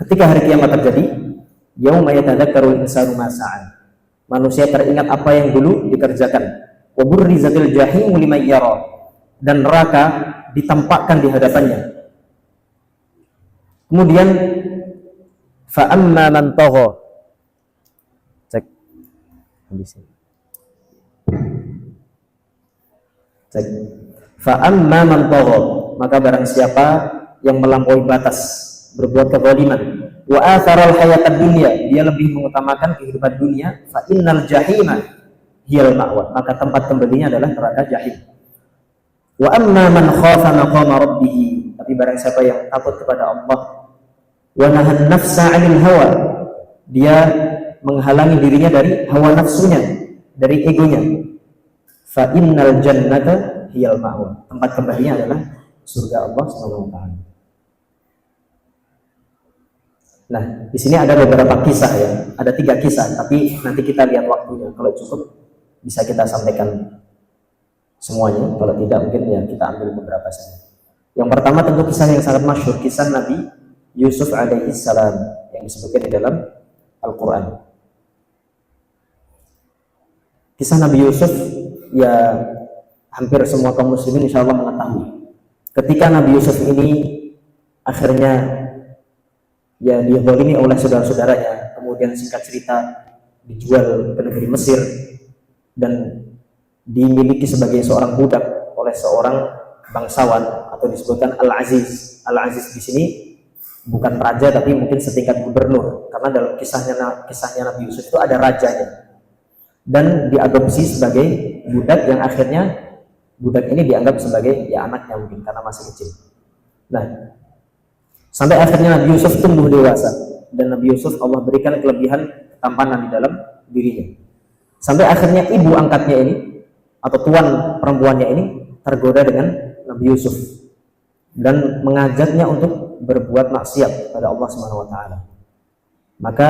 Ketika hari kiamat terjadi, yauma yatadzakkarul insanu ma sa'a. Manusia teringat apa yang dulu dikerjakan. Wa burrizatil jahimu liman yara. Dan neraka ditampakkan di hadapannya. Kemudian fa amma man tagha. Cek. Habis ini. Cek. Fa amma man tagha, maka barang siapa yang melampaui batas, berbuat kezaliman, wa atharal hayatad dunya, dia lebih mengutamakan kehidupan dunia, fa innal jahima hiyal ma'wa, maka tempat kembalinya adalah neraka jahim. Wa amma man khafa maqama rabbih, tapi barang siapa yang takut kepada Allah, wa nahan nafsa 'anil hawa, dia menghalangi dirinya dari hawa nafsunya, dari egonya, fa innal jannata hiyal ma'wa, tempat kembalinya adalah surga Allah Subhanahu wa taala. Nah, di sini ada beberapa kisah ya, ada 3 kisah, tapi nanti kita lihat waktunya. Kalau cukup bisa kita sampaikan semuanya, kalau tidak mungkin ya kita ambil beberapa saja. Yang pertama tentu kisah yang sangat masyhur, kisah Nabi Yusuf alaihi salam yang disebutkan di dalam Al-Quran. Kisah Nabi Yusuf ya hampir semua kaum muslimin insya Allah mengetahui. Ketika Nabi Yusuf ini akhirnya ya dizalimi oleh saudara-saudaranya, kemudian singkat cerita dijual ke negeri Mesir dan dimiliki sebagai seorang budak oleh seorang bangsawan atau disebutkan Al-Aziz. Al-Aziz di sini bukan raja tapi mungkin setingkat gubernur, karena dalam kisahnya Nabi Yusuf itu ada rajanya, dan diadopsi sebagai budak yang akhirnya budak ini dianggap sebagai ya anaknya mungkin karena masih kecil. Nah, sampai akhirnya Nabi Yusuf tumbuh dewasa, dan Nabi Yusuf Allah berikan kelebihan ketampanan di dalam dirinya. Sampai akhirnya ibu angkatnya ini atau tuan perempuannya ini tergoda dengan Nabi Yusuf dan mengajaknya untuk berbuat maksiat pada Allah Subhanahu wa taala. Maka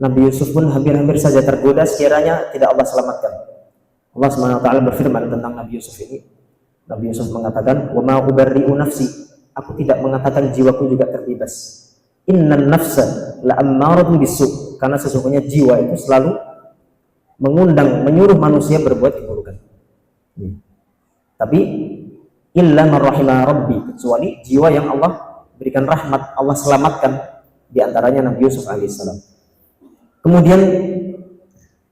Nabi Yusuf pun hampir-hampir saja tergoda sekiranya tidak Allah selamatkan. Allah Subhanahu wa taala berfirman tentang Nabi Yusuf ini. Nabi Yusuf mengatakan, "Wa ma ubarri'u nafsi." Aku tidak mengatakan jiwaku juga terbebas. Innan nafsa la'ammaratun bisu', karena sesungguhnya jiwa itu selalu mengundang, menyuruh manusia berbuat keburukan. Tapi illa man rahima rabbi, kecuali jiwa yang Allah berikan rahmat, Allah selamatkan, di antaranya Nabi Yusuf alaihissalam. Kemudian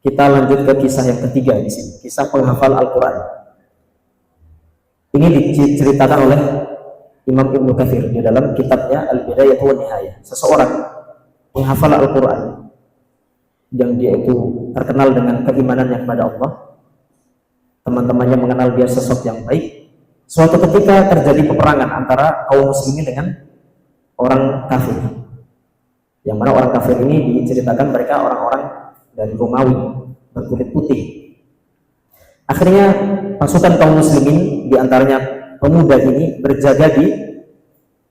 kita lanjut ke kisah yang ketiga di sini, kisah penghafal Al-Quran. Ini diceritakan oleh Imam Ibnu Katsir di dalam kitabnya Al-Bidayah wa Nihayah. Seseorang penghafal Al-Quran yang dia itu terkenal dengan keimanannya kepada Allah, teman-temannya mengenal dia sosok yang baik. Suatu ketika terjadi peperangan antara kaum muslimin dengan orang kafir, yang mana orang kafir ini diceritakan mereka orang-orang dari Romawi berkulit putih. Akhirnya pasukan kaum muslimin, diantaranya pemuda ini, berjaga di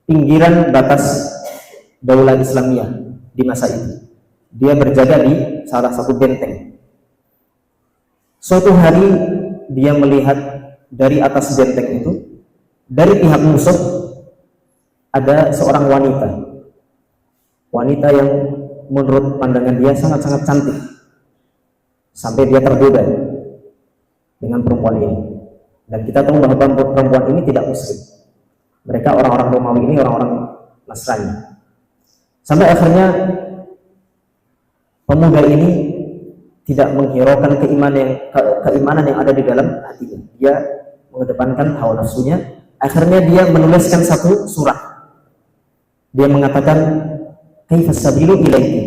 pinggiran batas Daulah Islamiyah di masa itu. Dia berjaga di salah satu benteng. Suatu hari dia melihat dari atas benteng itu, dari pihak musuh ada seorang wanita. Wanita yang menurut pandangan dia sangat-sangat cantik. Sampai dia tergoda dengan perempuan ini. Dan kita tahu bahwa perempuan ini tidak muslim. Mereka orang-orang Romawi ini orang-orang Nasrani. Sampai akhirnya pemuda ini tidak menghiraukan keimanan yang ada di dalam hatinya. Dia mengedepankan hawa nafsunya. Akhirnya dia menuliskan satu surat. Dia mengatakan, "Kaifa sabilu ilaiki?"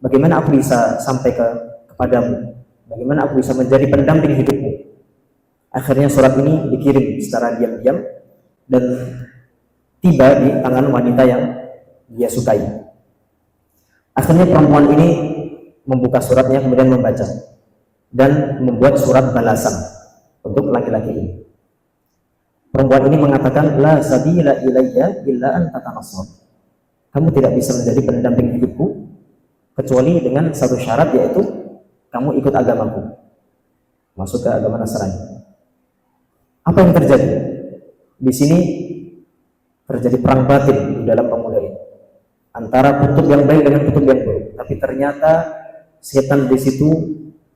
Bagaimana aku bisa sampai kepadamu? Bagaimana aku bisa menjadi pendamping hidupmu? Akhirnya surat ini dikirim secara diam-diam, dan tiba di tangan wanita yang dia sukai. Akhirnya perempuan ini membuka suratnya, kemudian membaca dan membuat surat balasan untuk laki-laki ini. Perempuan ini mengatakan, la sabila ilayya illa an tatanassar. Kamu tidak bisa menjadi pendamping hidupku kecuali dengan satu syarat, yaitu kamu ikut agamaku, masuk ke agama Nasrani. Apa yang terjadi? Di sini terjadi perang batin di dalam pemuda ini antara kutub yang baik dengan kutub yang buruk. Tapi ternyata setan di situ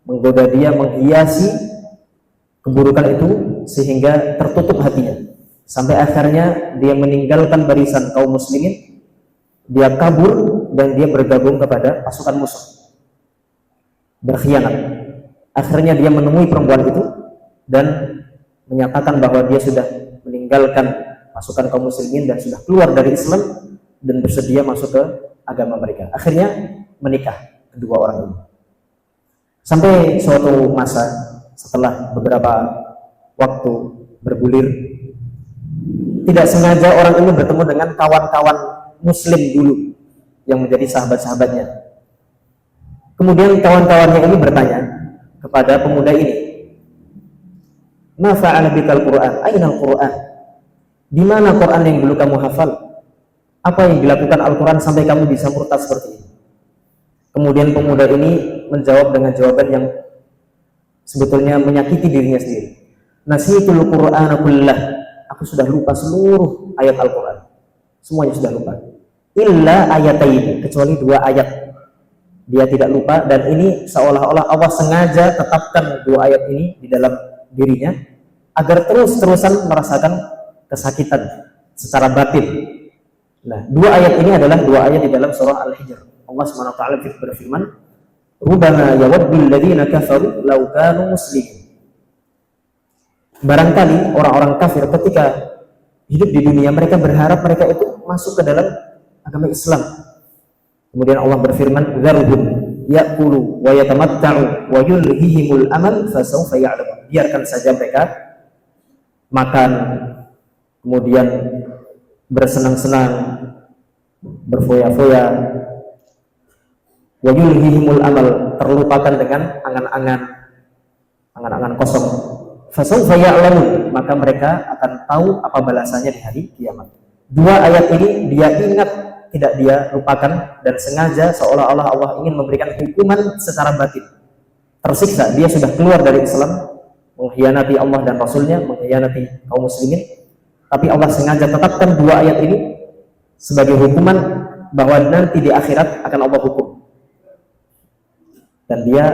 menggoda dia, menghiasi keburukan itu sehingga tertutup hatinya. Sampai akhirnya dia meninggalkan barisan kaum muslimin, dia kabur dan dia bergabung kepada pasukan musuh, berkhianat. Akhirnya dia menemui perempuan itu dan menyatakan bahwa dia sudah meninggalkan pasukan kaum muslimin dan sudah keluar dari Islam dan bersedia masuk ke agama mereka. Akhirnya menikah kedua orang ini. Sampai suatu masa setelah beberapa waktu bergulir, tidak sengaja orang ini bertemu dengan kawan-kawan muslim dulu yang menjadi sahabat-sahabatnya. Kemudian kawan-kawannya ini bertanya kepada pemuda ini, ma fa'ala bikal Qur'an? Aina al-Qur'an? Di mana Quran yang dulu kamu hafal? Apa yang dilakukan Al-Quran sampai kamu bisa murtad seperti ini? Kemudian pemuda ini menjawab dengan jawaban yang sebetulnya menyakiti dirinya sendiri. Nasitul Qur'ana kullah. Aku sudah lupa seluruh ayat Al-Quran. Semuanya sudah lupa. Illa ayataini, kecuali 2 ayat. Dia tidak lupa, dan ini seolah-olah Allah sengaja tetapkan 2 ayat ini di dalam dirinya agar terus-terusan merasakan kesakitan secara batin. Nah, 2 ayat ini adalah 2 ayat di dalam surah Al-Hijr. Allah SWT berfirman, "Rubama yawaddul ladzina kafaru law kanu muslimin." Barangkali orang-orang kafir ketika hidup di dunia mereka berharap mereka itu masuk ke dalam agama Islam. Kemudian Allah berfirman, "Dzarhum ya'kulu wa yatamatta'u wa yulhihimul amal fasawfa ya'lamun." Biarkan saja mereka makan, kemudian bersenang-senang, berfoya-foya, wa yulhihimul amal, terlupakan dengan angan-angan kosong. Fasawfa ya'lamun, maka mereka akan tahu apa balasannya di hari kiamat. 2 ayat ini dia ingat, tidak dia lupakan, dan sengaja seolah-olah Allah ingin memberikan hukuman secara batin. Tersiksa, dia sudah keluar dari Islam, mengkhianati Allah dan Rasulnya, mengkhianati kaum muslimin, tapi Allah sengaja tetapkan 2 ayat ini sebagai hukuman bahwa nanti di akhirat akan Allah hukum. Dan dia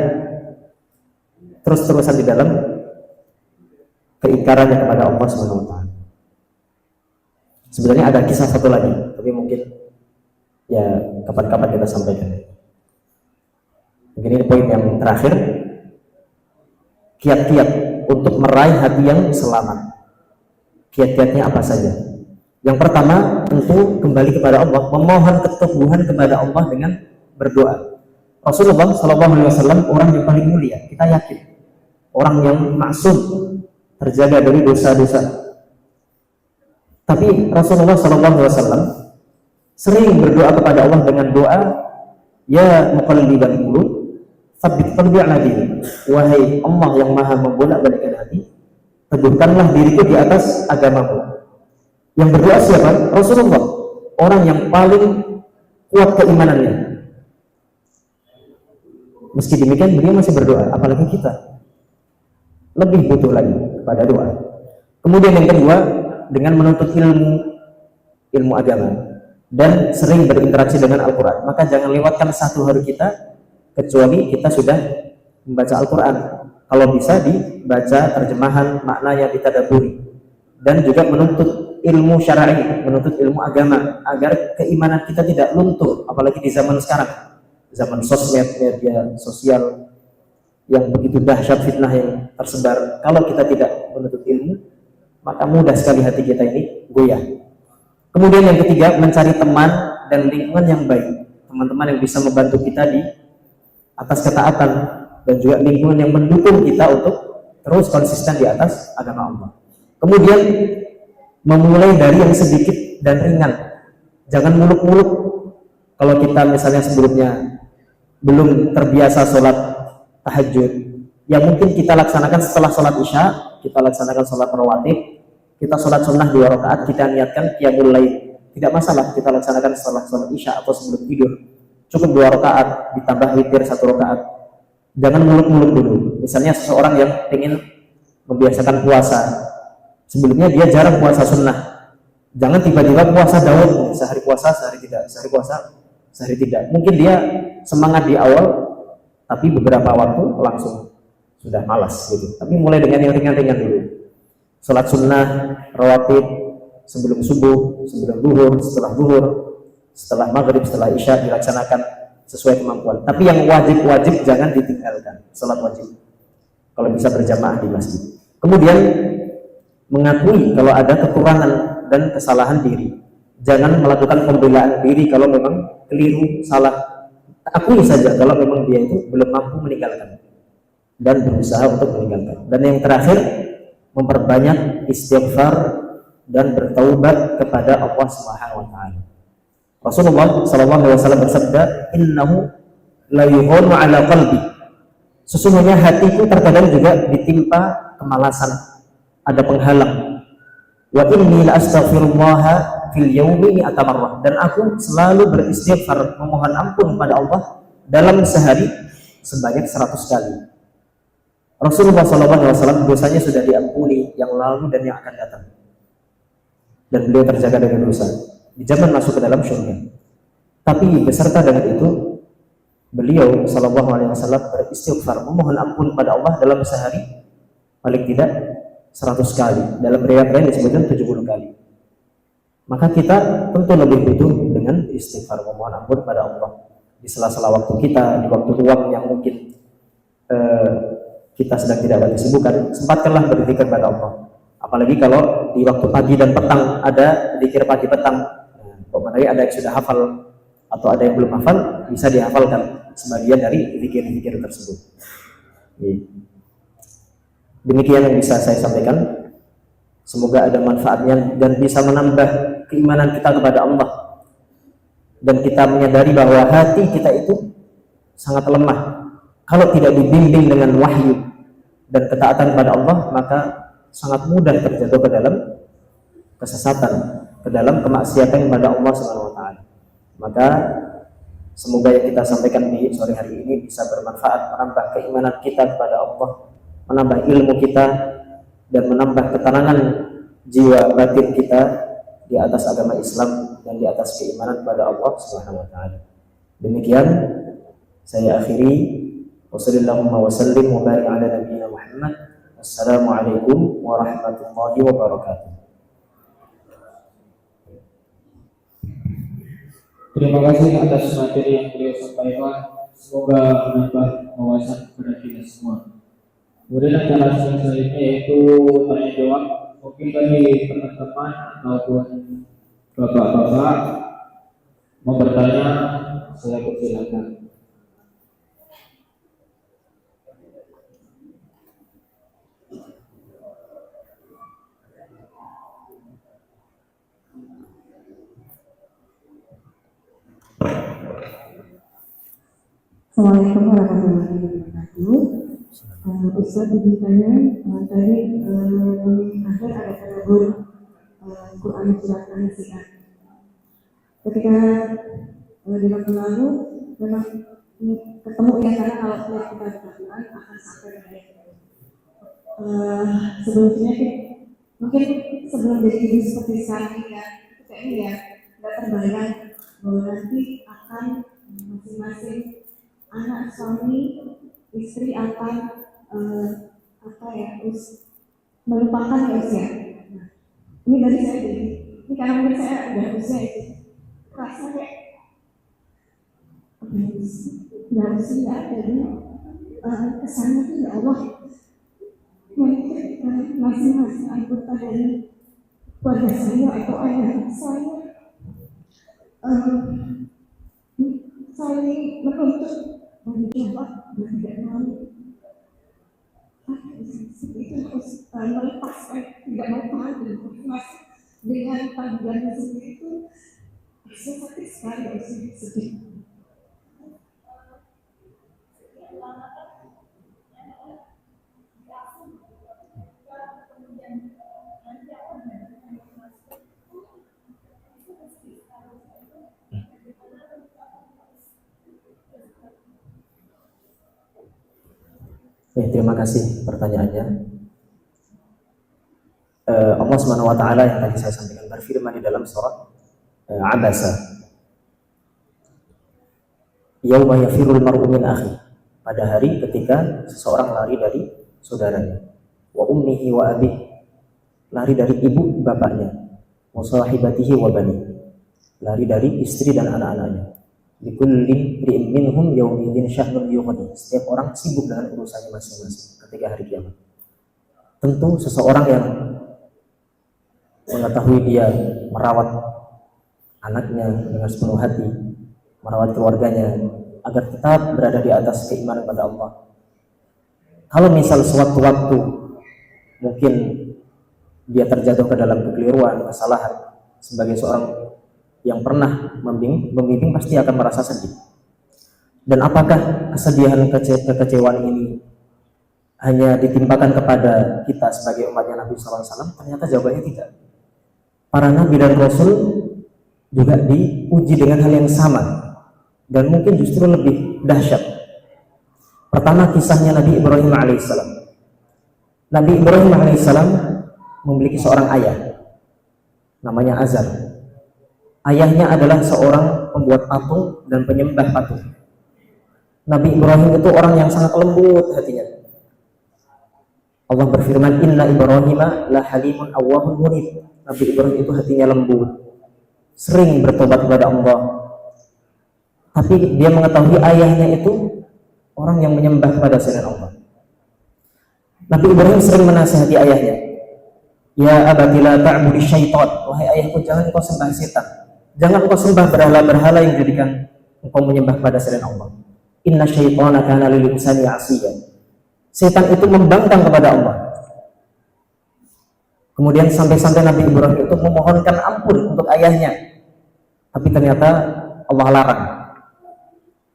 terus-terusan di dalam keingkarannya kepada Allah SWT. Sebenarnya ada kisah satu lagi, tapi mungkin ya kapan-kapan kita sampaikan. Mungkin ini poin yang terakhir, kiat-kiat untuk meraih hati yang selamat. Kiat-kiatnya apa saja? Yang pertama, tentu kembali kepada Allah, memohon keteguhan kepada Allah dengan berdoa. Rasulullah SAW orang yang paling mulia, kita yakin, orang yang maksum, terjaga dari dosa-dosa. Tapi Rasulullah SAW sering berdoa kepada Allah dengan doa, ya muqallibal qulub, tsabbit qalbi ala dinik. Wahai Allah yang maha membolak-balikkan hati, teguhkanlah diriku di atas agamamu. Yang berdoa siapa? Rasulullah, orang yang paling kuat keimanannya. Meski demikian beliau masih berdoa, apalagi kita lebih butuh lagi kepada doa. Kemudian yang kedua, dengan menuntut ilmu agama dan sering berinteraksi dengan Al-Quran. Maka jangan lewatkan 1 hari kita kecuali kita sudah membaca Al-Quran. Kalau bisa dibaca terjemahan, maknanya ditadaburi, dan juga menuntut ilmu syar'i, menuntut ilmu agama agar keimanan kita tidak luntur, apalagi di zaman sekarang, zaman sosmed, media sosial yang begitu dahsyat fitnah yang tersebar. Kalau kita tidak menuntut ilmu, maka mudah sekali hati kita ini goyah. Kemudian yang ketiga, mencari teman dan lingkungan yang baik, teman-teman yang bisa membantu kita di atas ketaatan, dan juga lingkungan yang mendukung kita untuk terus konsisten di atas agama Allah. Kemudian memulai dari yang sedikit dan ringan. Jangan muluk-muluk. Kalau kita misalnya sebelumnya belum terbiasa sholat tahajud, yang mungkin kita laksanakan setelah sholat isya, kita laksanakan sholat rawatib, kita sholat sunnah 2 rakaat, kita niatkan qiyamul lail, tidak masalah kita laksanakan setelah sholat isya atau sebelum tidur, cukup 2 rakaat ditambah witir 1 rakaat. Jangan muluk-muluk dulu. Misalnya seseorang yang ingin membiasakan puasa, sebelumnya dia jarang puasa sunnah, jangan tiba-tiba puasa daun, sehari puasa sehari tidak, sehari puasa sehari tidak. Mungkin dia semangat di awal, tapi beberapa waktu langsung sudah malas gitu. Tapi mulai dengan yang ringan-ringan dulu. Sholat sunnah, rawatib, sebelum subuh, sebelum duhur, setelah maghrib, setelah isya dilaksanakan sesuai kemampuan. Tapi yang wajib-wajib jangan ditinggalkan. Sholat wajib, kalau bisa berjamaah di masjid. Kemudian mengakui kalau ada kekurangan dan kesalahan diri. Jangan melakukan pembelaan diri kalau memang keliru, salah. Akui saja kalau memang dia itu belum mampu meninggalkan dan berusaha untuk meninggalkan. Dan yang terakhir, memperbanyak istighfar dan bertaubat kepada Allah Subhanahu wa taala. Rasulullah sallallahu alaihi wasallam bersabda, "Innahu la yughanu ala qalbi." Sesungguhnya hatiku terkadang juga ditimpa kemalasan, ada penghalang. Wa inni la astaghfirullah fil yaumi atamarrah, dan aku selalu beristighfar memohon ampun kepada Allah dalam sehari sebanyak 100 kali. Rasulullah SAW dosanya sudah diampuni yang lalu dan yang akan datang, dan beliau terjaga dari dosa, dijamin masuk ke dalam surga. Tapi beserta dengan itu, beliau SAW beristighfar memohon ampun kepada Allah dalam sehari paling tidak 100 kali, dalam riwayat lain disebutkan 70 kali. Maka kita tentu lebih butuh dengan istighfar memohon ampun kepada Allah di sela-sela waktu kita, di waktu luang yang mungkin kita sedang tidak ada kesibukan, sempatkanlah berzikir kepada Allah. Apalagi kalau di waktu pagi dan petang ada zikir pagi petang. Apalagi ada yang sudah hafal atau ada yang belum hafal, bisa dihafalkan sebagian dari zikir-zikir tersebut. Demikian yang bisa saya sampaikan. Semoga ada manfaatnya dan bisa menambah keimanan kita kepada Allah, dan kita menyadari bahwa hati kita itu sangat lemah. Kalau tidak dibimbing dengan wahyu dan ketaatan kepada Allah, maka sangat mudah terjatuh ke dalam kesesatan, ke dalam kemaksiatan kepada Allah Subhanahu wa taala. Maka semoga yang kita sampaikan di sore hari ini bisa bermanfaat, menambah keimanan kita kepada Allah, menambah ilmu kita, dan menambah ketenangan jiwa batin kita di atas agama Islam dan di atas keimanan kepada Allah Subhanahu wa taala. Demikian saya akhiri. Wassallallahu wasallim wa barik ala nabiyina Muhammad. Wassalamualaikum warahmatullahi wabarakatuh. Terima kasih atas materi yang beliau sampaikan. Semoga menambah wawasan kepada kita semua. Kemudian acara selanjutnya yaitu tanya jawab. Mungkin bagi teman-teman ataupun bapak-bapak mau bertanya, saya persilakan. Assalamualaikum warahmatullahi wabarakatuh. Ustaz bertanya tadi akhir ada tadabbur Quran surat An-Nasi'ah. Ketika di waktu lalu memang ketemu ya, karena kalau kita baca Quran akan sampai ke ayat itu. Sebelumnya mungkin sebelum jadi ibu seperti sekarang ini ya, itu kayaknya ya nggak terbayang bahwa nanti akan masing-masing anak, suami, istri akan melupakan usia. Nah, ini dari saya ini karena mungkin saya udah usia itu rasa kayak nggak usia, jadi kesannya tuh ya Allah masing-masing anggota dari keluarga saya atau ayah saya saling menuntut menjawab dan tidak mau itu harus melepas, tidak mau tahu mas dengan panggilannya sendiri itu sakit sekali, sedih. Terima kasih pertanyaannya. Allah Subhanahu wa taala yang tadi saya sampaikan berfirman di dalam surat Abasa. Yauma yafirul mar'u min akhi. Pada hari ketika seseorang lari dari saudaranya. Wa ummihi wa abihi. Lari dari ibu bapaknya. Wa sahibatihi wa bani. Lari dari istri dan anak-anaknya. Likulli imri'in minhum yawmidzin syahnun yughni. Setiap orang sibuk dengan urusannya masing-masing ketika hari kiamat. Tentu seseorang yang mengetahui dia merawat anaknya dengan sepenuh hati, merawat keluarganya agar tetap berada di atas keimanan pada Allah. Kalau misal sewaktu-waktu mungkin dia terjatuh ke dalam kekeliruan, kesalahan sebagai seorang yang pernah membimbing pasti akan merasa sedih. Dan apakah kesedihan kekecewaan ini hanya ditimpakan kepada kita sebagai umatnya Nabi SAW? Ternyata jawabannya tidak. Para Nabi dan Rasul juga diuji dengan hal yang sama dan mungkin justru lebih dahsyat. Pertama, kisahnya Nabi Ibrahim alaihissalam. Nabi Ibrahim alaihissalam memiliki seorang ayah namanya Azar. Ayahnya adalah seorang pembuat patung dan penyembah patung. Nabi Ibrahim itu orang yang sangat lembut hatinya. Allah berfirman, Inna Ibrahima la halimun awwahun munib. Nabi Ibrahim itu hatinya lembut, sering bertobat kepada Allah. Tapi dia mengetahui ayahnya itu orang yang menyembah pada selain Allah. Nabi Ibrahim sering menasihati ayahnya, Ya abati la ta'budi syaitan. Wahai ayahku, jangan kau sembah setan. Jangan kau sembah berhala-berhala yang jadikan engkau menyembah pada selain Allah. Inna syaitana kana lil insani 'asiyan. Setan itu membangkang kepada Allah. Kemudian sampai-sampai Nabi Ibrahim itu memohonkan ampun untuk ayahnya. Tapi ternyata Allah larang.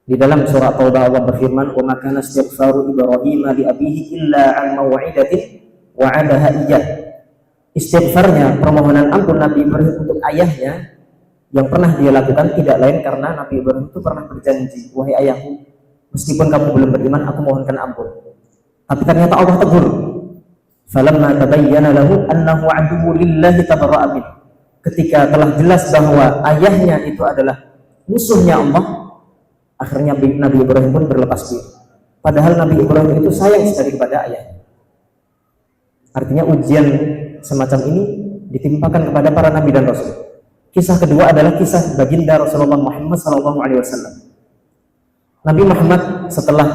Di dalam surah Taubah Allah berfirman, "Wa ma kana istighfaru Ibrahim li abihi illa 'an maw'idatin wa'adaha iyyah." Istighfarnya, permohonan ampun Nabi Ibrahim untuk ayahnya yang pernah dia lakukan tidak lain karena Nabi Ibrahim itu pernah berjanji, "Wahai ayahku, meskipun kamu belum beriman, aku mohonkan ampun." Tapi ternyata Allah tegur. Falamma tabayyana lahu annahu aduwwu lillahi tabarra'a min. Ketika telah jelas bahwa ayahnya itu adalah musuhnya Allah, akhirnya Nabi Ibrahim pun berlepas diri. Padahal Nabi Ibrahim itu sayang sekali kepada ayahnya. Artinya ujian semacam ini ditimpakan kepada para nabi dan rasul. Kisah kedua adalah kisah baginda Rasulullah Muhammad SAW. Nabi Muhammad setelah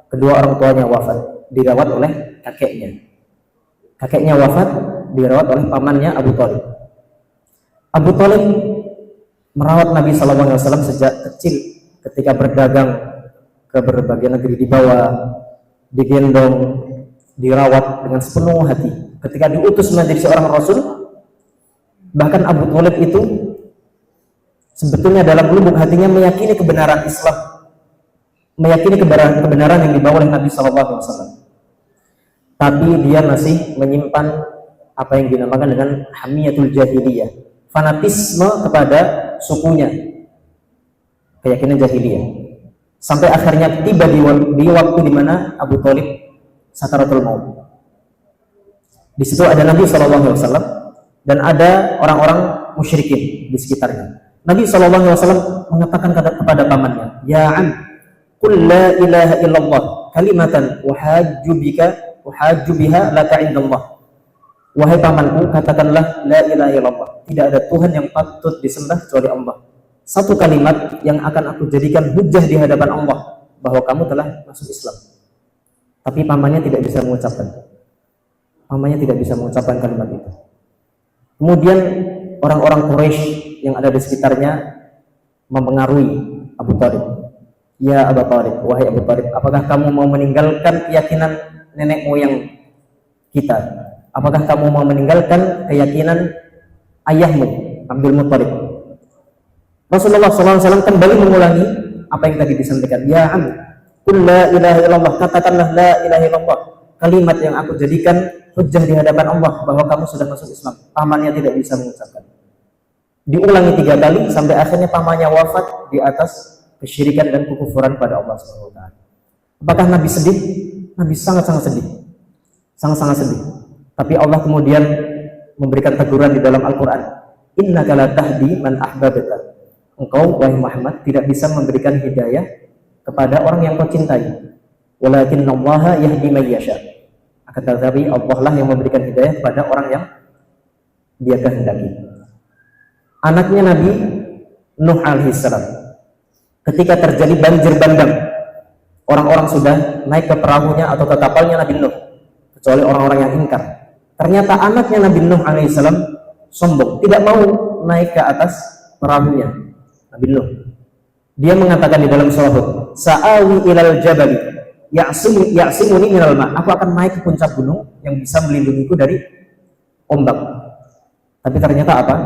kedua orang tuanya wafat, dirawat oleh kakeknya. Kakeknya wafat, dirawat oleh pamannya Abu Thalib. Abu Thalib merawat Nabi SAW sejak kecil, ketika berdagang ke berbagai negeri dibawa, digendong, dirawat dengan sepenuh hati. Ketika diutus menjadi seorang rasul, bahkan Abu Thalib itu sebetulnya dalam lubuk hatinya meyakini kebenaran Islam, meyakini kebenaran yang dibawa oleh Nabi SAW. Tapi dia masih menyimpan apa yang dinamakan dengan hamiyatul jahiliyah, fanatisme kepada sukunya, keyakinan jahiliyah. Sampai akhirnya tiba di waktu di mana Abu Thalib sakaratul maut. Di situ ada Nabi SAW dan ada orang-orang musyrikin di sekitarnya. Nabi SAW mengatakan kepada pamannya, Ya am, qul la ilaha illallah kalimatan uhajju biha laka indallah. Wahai pamanku, katakanlah la ilaha illallah, tidak ada Tuhan yang patut disembah kecuali Allah. Satu kalimat yang akan aku jadikan hujah di hadapan Allah bahwa kamu telah masuk Islam. Tapi pamannya tidak bisa mengucapkan. Pamannya tidak bisa mengucapkan kalimat itu. Kemudian orang-orang Quraisy yang ada di sekitarnya mempengaruhi Abu Thalib. Ya Abu Thalib, wahai Abu Thalib, apakah kamu mau meninggalkan keyakinan nenek moyang kita? Apakah kamu mau meninggalkan keyakinan ayahmu Abdul Muttalib. Rasulullah SAW kembali mengulangi apa yang tadi disampaikan. Ya am, qul la ilaha illallah, katakanlah la ilaha illallah, kalimat yang aku jadikan hujjah di hadapan Allah bahwa kamu sudah masuk Islam. Pamannya tidak bisa mengucapkan. Diulangi 3 kali sampai akhirnya pamannya wafat di atas kesyirikan dan kekufuran pada Allah Subhanahu wa taala. Apakah Nabi sedih? Nabi sangat-sangat sedih. Sangat-sangat sedih. Tapi Allah kemudian memberikan teguran di dalam Al-Qur'an. Innaka la tahdi man ahbabta. Engkau wahai Muhammad tidak bisa memberikan hidayah kepada orang yang kau cintai. Walakinallaha yahdi man yasha. Akan tetapi Allah lah yang memberikan hidayah kepada orang yang Dia kehendaki. Anaknya Nabi Nuh alaihissalam, ketika terjadi banjir bandang, orang-orang sudah naik ke perahunya atau ke kapalnya Nabi Nuh, kecuali orang-orang yang ingkar. Ternyata anaknya Nabi Nuh alaihissalam sombong, tidak mau naik ke atas perahunya Nabi Nuh. Dia mengatakan di dalam surah Hud, Sa'awi ilal jabali ya'simuni minal ma'. Aku akan naik ke puncak gunung yang bisa melindungiku dari ombak. Tapi ternyata apa?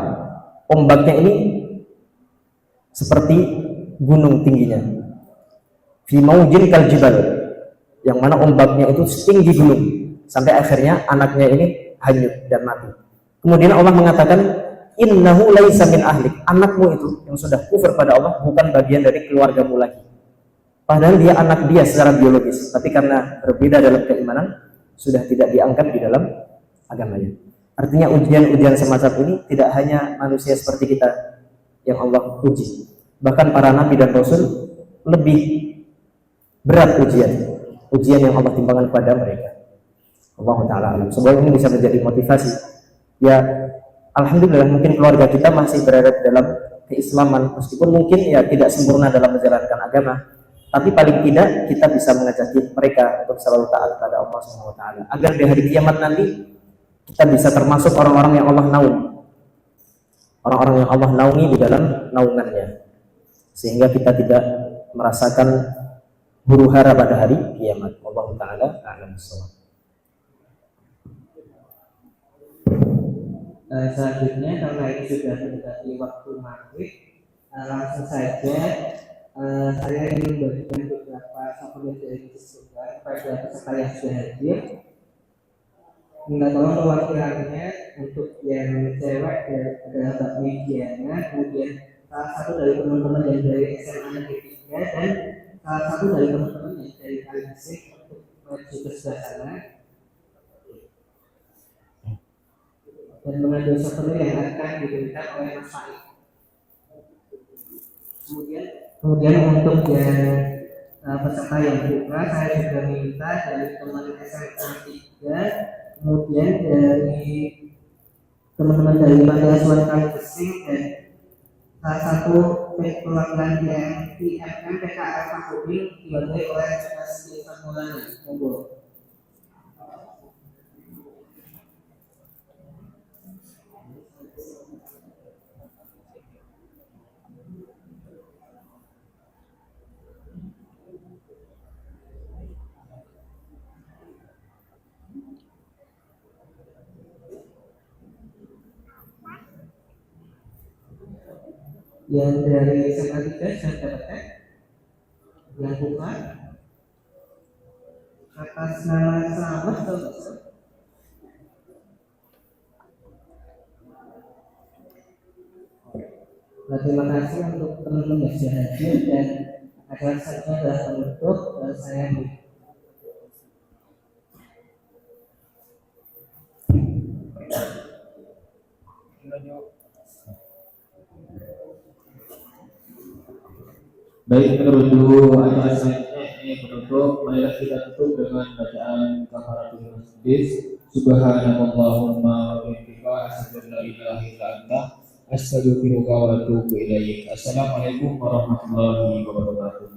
Ombaknya ini seperti gunung tingginya. Fi maujin kal jibal, yang mana ombaknya itu setinggi gunung, sampai akhirnya anaknya ini hanyut dan mati. Kemudian Allah mengatakan, innahu laisa min ahlik, anakmu itu yang sudah kufur pada Allah bukan bagian dari keluargamu lagi. Padahal dia anak dia secara biologis, tapi karena berbeda dalam keimanan sudah tidak diangkat di dalam agamanya. Artinya ujian-ujian semacam ini tidak hanya manusia seperti kita yang Allah uji, bahkan para nabi dan rasul lebih berat ujian yang Allah timbangkan kepada mereka. Allah Ta'ala alam. Semoga ini bisa menjadi motivasi. Ya, alhamdulillah mungkin keluarga kita masih berada dalam keislaman, meskipun mungkin ya tidak sempurna dalam menjalankan agama, tapi paling tidak kita bisa mengajak mereka untuk selalu taat pada Allah Subhanahu wa taala, agar di hari kiamat nanti kita bisa termasuk orang-orang yang Allah naungi, orang-orang yang Allah naungi di dalam naungannya, sehingga kita tidak merasakan huru hara pada hari kiamat. Allah Ta'ala a'lam bishawab. Selanjutnya karena ini sudah mendekati waktu maghrib, langsung saja saya ingin memberikan beberapa supplement dari kepada peserta yang sudah hadir. Minta tolong perwakilannya untuk yang cewek adalah Mbak Mediana, kemudian salah satu dari teman-teman yang dari SMA Negeri 3 dan salah satu dari teman-teman yang dari Kalisik untuk maju ke sebelah sana dan mengambil souvenir yang akan diberikan oleh Mas Faik. Kemudian untuk yang peserta yang buka, saya juga minta dari teman SMA 3, kemudian dari teman-teman dari Pantai Asuhan Kalisik dan salah satu perwakilan yang TMM PKR Fakudin diwakili oleh Stefan Maulana. Monggo. Yang dari SMA 3 saya dapatkan yang buka atas nama Selamat atau terima kasih untuk teman-teman yang sudah hadir dan acara saya adalah penutup saya Baik, menuju acara selanjutnya ini penutup. Marilah kita tutup dengan bacaan kafaratul majlis. Subhanallahumma wa bihamdika asyhadu an la ilaha illa anta astaghfiruka wa atubu ilaik. Assalamualaikum warahmatullahi wabarakatuh.